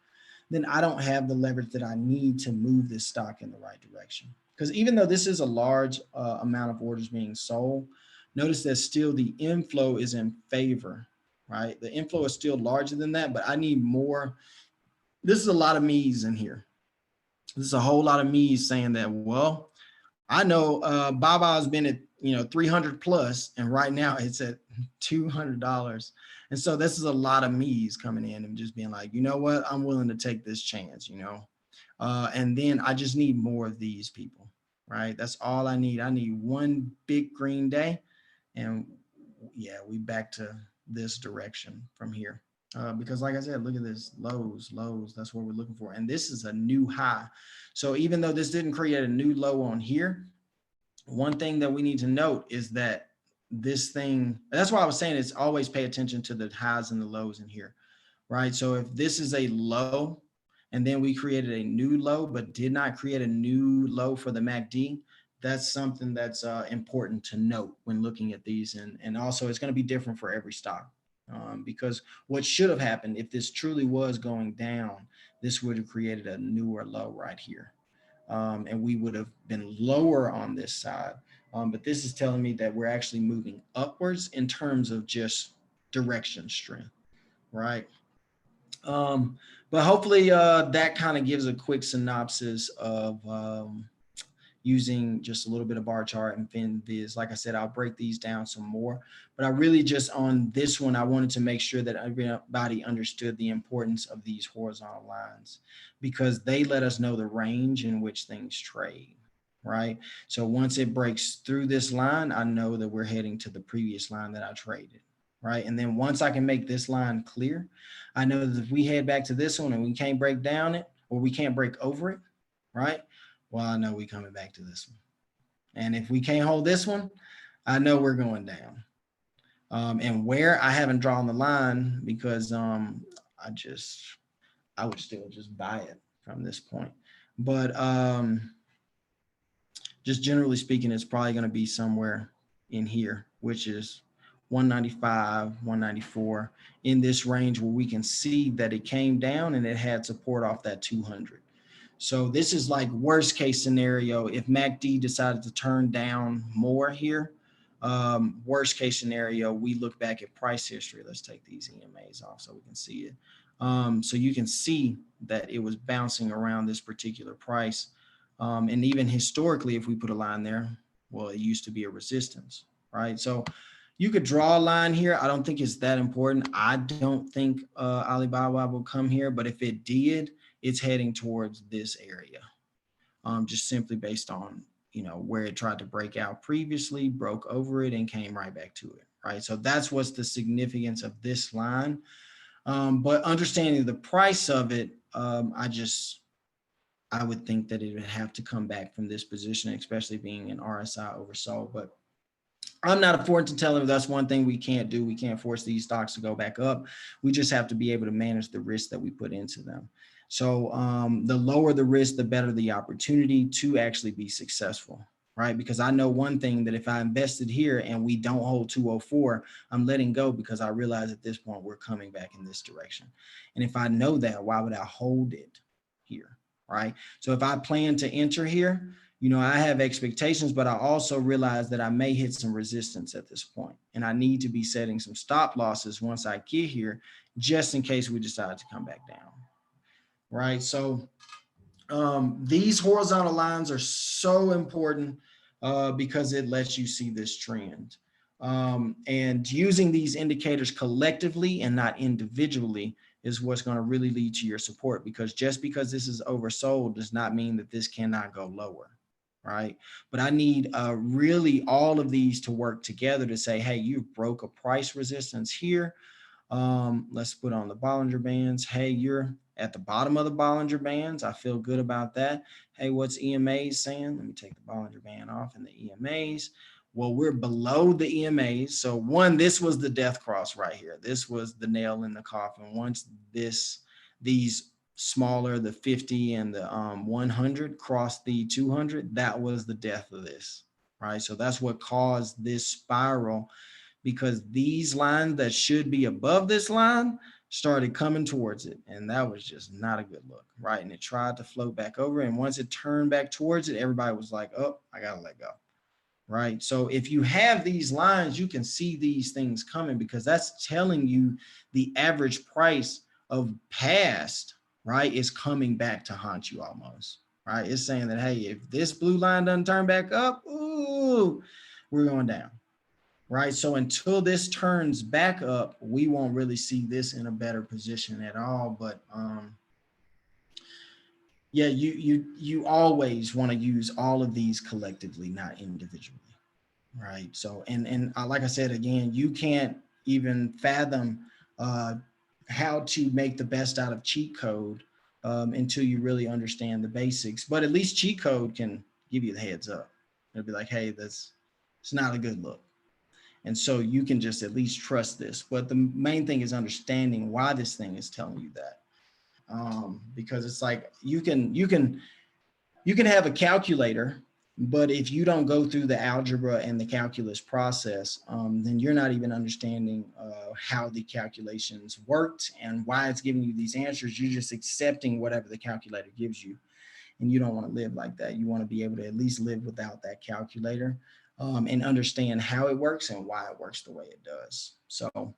then I don't have the leverage that I need to move this stock in the right direction. Because even though this is a large amount of orders being sold, notice that still the inflow is in favor, right? The inflow is still larger than that, but I need more. This is a lot of me's in here. This is a whole lot of me's saying that, well, I know Baba's been at 300 plus, and right now it's at $200. And so this is a lot of me's coming in and just being like, you know what, I'm willing to take this chance, and then I just need more of these people, right? That's all I need. I need one big green day, and yeah, we back to this direction from here. Because like I said, look at this, lows, that's what we're looking for. And this is a new high. So even though this didn't create a new low on here, one thing that we need to note is that this thing, that's why I was saying it's always pay attention to the highs and the lows in here, right? So if this is a low and then we created a new low, but did not create a new low for the MACD, that's something that's important to note when looking at these. And also it's going to be different for every stock, because what should have happened if this truly was going down, this would have created a newer low right here. And we would have been lower on this side. But this is telling me that we're actually moving upwards in terms of just direction strength, right? But hopefully that kind of gives a quick synopsis of using just a little bit of bar chart and FinViz. Like I said, I'll break these down some more, but I really just on this one, I wanted to make sure that everybody understood the importance of these horizontal lines, because they let us know the range in which things trade, right? So once it breaks through this line, I know that we're heading to the previous line that I traded, right? And then once I can make this line clear, I know that if we head back to this one and we can't break down it, or we can't break over it, right? Well, I know we're coming back to this one. And if we can't hold this one, I know we're going down. And where I haven't drawn the line, because I would still just buy it from this point. But just generally speaking, it's probably going to be somewhere in here, which is 195, 194, in this range where we can see that it came down and it had support off that 200. So this is like worst case scenario. If MACD decided to turn down more here, worst case scenario, we look back at price history. Let's take these EMAs off so we can see it. So you can see that it was bouncing around this particular price. And even historically, if we put a line there, well, it used to be a resistance, right? So you could draw a line here. I don't think it's that important. I don't think Alibaba will come here, but if it did, it's heading towards this area, just simply based on, where it tried to break out previously, broke over it, and came right back to it, right? So that's what's the significance of this line. But understanding the price of it, I would think that it would have to come back from this position, especially being an RSI oversold. But I'm not a fortune teller. That's one thing we can't do. We can't force these stocks to go back up. We just have to be able to manage the risk that we put into them. So the lower the risk, the better the opportunity to actually be successful, right? Because I know one thing, that if I invested here and we don't hold 204, I'm letting go, because I realize at this point we're coming back in this direction. And if I know that, why would I hold it here, right? So if I plan to enter here, I have expectations, but I also realize that I may hit some resistance at this point, and I need to be setting some stop losses once I get here, just in case we decide to come back down, right? So these horizontal lines are so important because it lets you see this trend. And using these indicators collectively and not individually is what's going to really lead to your support, because just because this is oversold does not mean that this cannot go lower. Right. But I need really all of these to work together to say, hey, you broke a price resistance here. Let's put on the Bollinger Bands. Hey, you're at the bottom of the Bollinger Bands. I feel good about that. Hey, what's EMAs saying? Let me take the Bollinger Band off and the EMAs. Well, we're below the EMAs. So one, this was the death cross right here. This was the nail in the coffin. Once these smaller, the 50 and the 100 crossed the 200, that was the death of this, right? So that's what caused this spiral, because these lines that should be above this line started coming towards it, and that was just not a good look, right? And it tried to float back over, and once it turned back towards it, everybody was like, oh, I gotta let go, right? So if you have these lines, you can see these things coming, because that's telling you the average price of past, right, is coming back to haunt you almost, right? It's saying that, hey, if this blue line doesn't turn back up, ooh, we're going down, right? So until this turns back up, we won't really see this in a better position at all. But yeah, you always want to use all of these collectively, not individually, right? So and like I said again, you can't even fathom how to make the best out of cheat code until you really understand the basics. But at least cheat code can give you the heads up. It'll be like, hey, it's not a good look. And so you can just at least trust this. But the main thing is understanding why this thing is telling you that. because it's like you can have a calculator, but if you don't go through the algebra and the calculus process, then you're not even understanding how the calculations worked and why it's giving you these answers. You're just accepting whatever the calculator gives you. And you don't want to live like that. You want to be able to at least live without that calculator, and understand how it works and why it works the way it does. So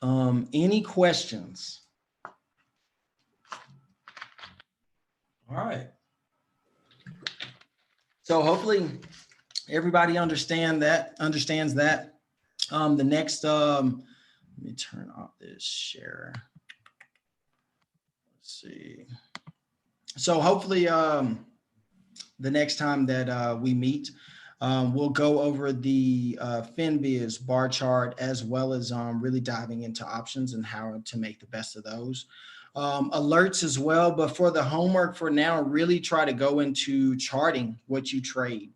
any questions? All right. So hopefully everybody understands that. The next, let me turn off this share. Let's see. So hopefully the next time that we meet, we'll go over the FinViz bar chart, as well as really diving into options and how to make the best of those. Alerts as well, but for the homework for now, really try to go into charting what you trade.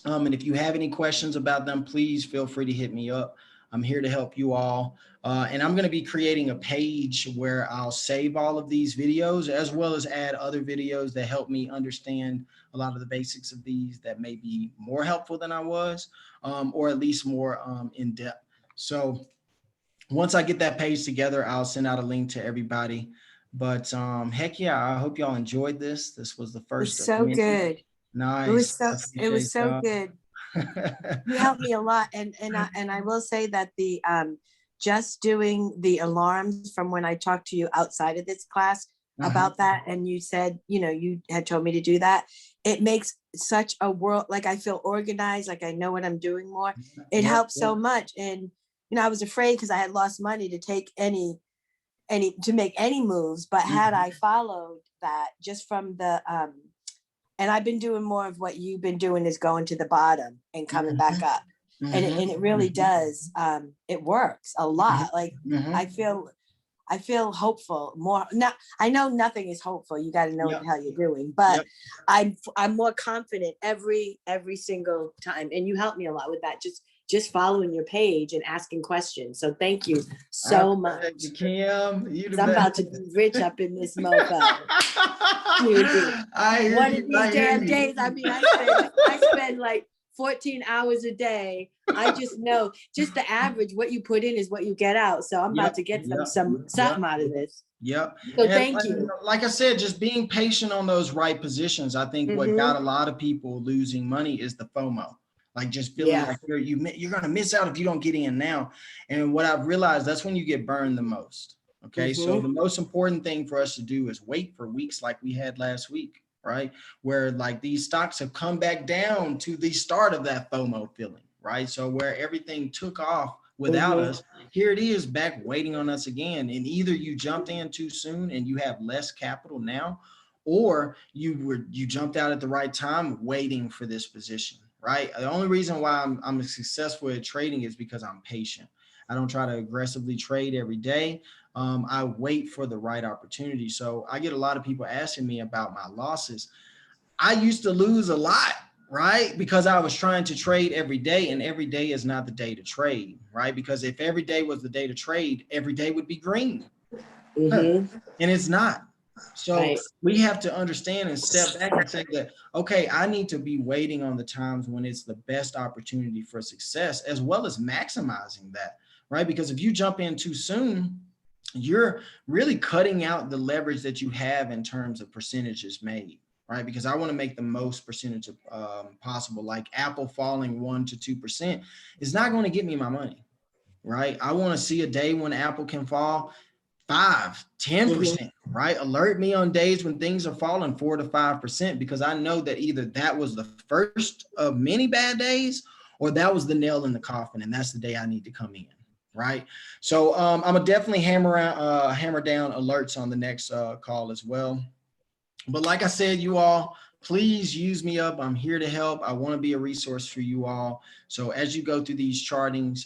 And if you have any questions about them, please feel free to hit me up. I'm here to help you all. And I'm going to be creating a page where I'll save all of these videos, as well as add other videos that help me understand a lot of the basics of these that may be more helpful than I was, or at least more in depth. So once I get that page together, I'll send out a link to everybody. But heck yeah, I hope y'all enjoyed this. This was the first. It was so good. Nice. It was so good. You helped me a lot. And I will say that the just doing the alarms from when I talked to you outside of this class about that, and you said, you had told me to do that. It makes such a world, like I feel organized, like I know what I'm doing more. It helps so much. And I was afraid because I had lost money to take to make any moves, but had I followed that just from the and I've been doing more of what you've been doing, is going to the bottom and coming back up. And it really does. It works a lot. Like I feel hopeful more now. I know nothing is hopeful. You got to know what the hell you're doing, but I'm more confident every single time. And you helped me a lot with that. Just following your page and asking questions. So thank you so much. Kim, I'm about to be rich up in this mofo. One of these damn days. I mean, I spend like 14 hours a day. I just know just the average, what you put in is what you get out. So I'm about to get something out of this. Yep. So thank you. Like I said, just being patient on those right positions. I think what got a lot of people losing money is the FOMO. Like just feeling like you're going to miss out if you don't get in now. And what I've realized, that's when you get burned the most. Okay. So the most important thing for us to do is wait for weeks like we had last week, right? Where like these stocks have come back down to the start of that FOMO feeling, right? So where everything took off without us, here it is back waiting on us again. And either you jumped in too soon and you have less capital now, or you jumped out at the right time waiting for this position. Right. The only reason why I'm successful at trading is because I'm patient. I don't try to aggressively trade every day. I wait for the right opportunity. So I get a lot of people asking me about my losses. I used to lose a lot, right? Because I was trying to trade every day, and every day is not the day to trade, right? Because if every day was the day to trade, every day would be green. And it's not. So we have to understand and step back and say that, okay, I need to be waiting on the times when it's the best opportunity for success, as well as maximizing that, right? Because if you jump in too soon, you're really cutting out the leverage that you have in terms of percentages made, right? Because I want to make the most percentage possible. Like Apple falling 1 to 2% is not going to get me my money, right? I want to see a day when Apple can fall 5, 10%, right? Alert me on days when things are falling 4 to 5%, because I know that either that was the first of many bad days, or that was the nail in the coffin, and that's the day I need to come in, right? So I'm gonna definitely hammer down alerts on the next call as well. But like I said, you all, please use me up. I'm here to help. I want to be a resource for you all. So as you go through these chartings,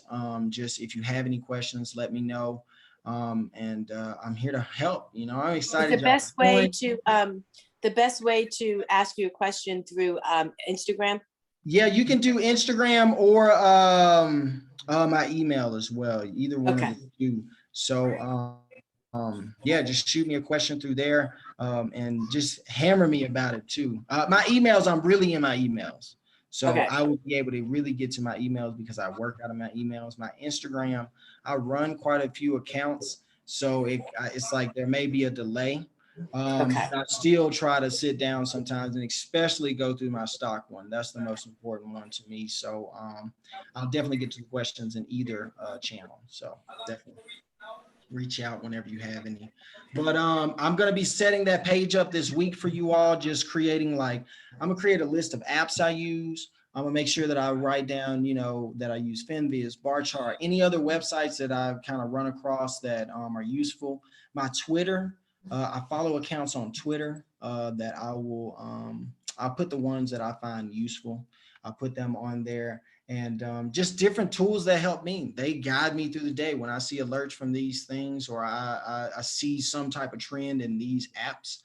just if you have any questions, let me know. And I'm here to help. I'm excited. The best way to ask you a question through Instagram. Yeah, you can do Instagram or my email as well. Either one of the two. So yeah, just shoot me a question through there, and just hammer me about it too. My emails, I'm really in my emails. So Okay. I will be able to really get to my emails because I work out of my emails. My Instagram, I run quite a few accounts. So it's like there may be a delay. Okay. But I still try to sit down sometimes and especially go through my stock one. That's the most important one to me. So I'll definitely get to the questions in either channel. So definitely reach out whenever you have any. But I'm going to be setting that page up this week for you all, just creating I'm going to create a list of apps I use. I'm going to make sure that I write down, that I use Finviz, Barchart, any other websites that I've kind of run across that are useful. My Twitter, I follow accounts on Twitter that I'll put the ones that I find useful. I'll put them on there. And just different tools that help me. They guide me through the day. When I see alerts from these things, or I see some type of trend in these apps,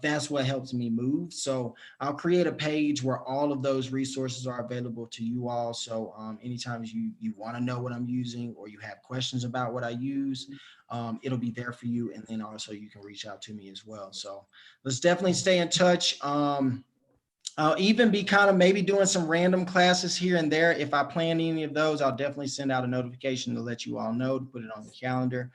that's what helps me move. So I'll create a page where all of those resources are available to you all. So anytime you want to know what I'm using, or you have questions about what I use, it'll be there for you. And then also you can reach out to me as well. So let's definitely stay in touch. I'll even be kind of maybe doing some random classes here and there. If I plan any of those, I'll definitely send out a notification to let you all know, to put it on the calendar.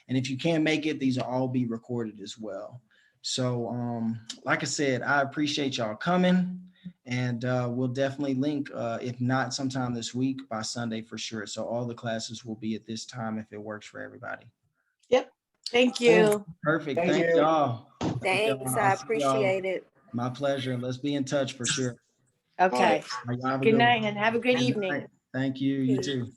And if you can't make it, these will all be recorded as well. So like I said, I appreciate y'all coming, and we'll definitely link, if not sometime this week, by Sunday for sure. So all the classes will be at this time if it works for everybody. Yep. Thank you. Perfect. Thank Thank you. y'all. Thanks. I appreciate it. My pleasure. Let's be in touch for sure. Okay. All right, y'all have a Good one. night and have a good Good evening. night. Thank you. You too.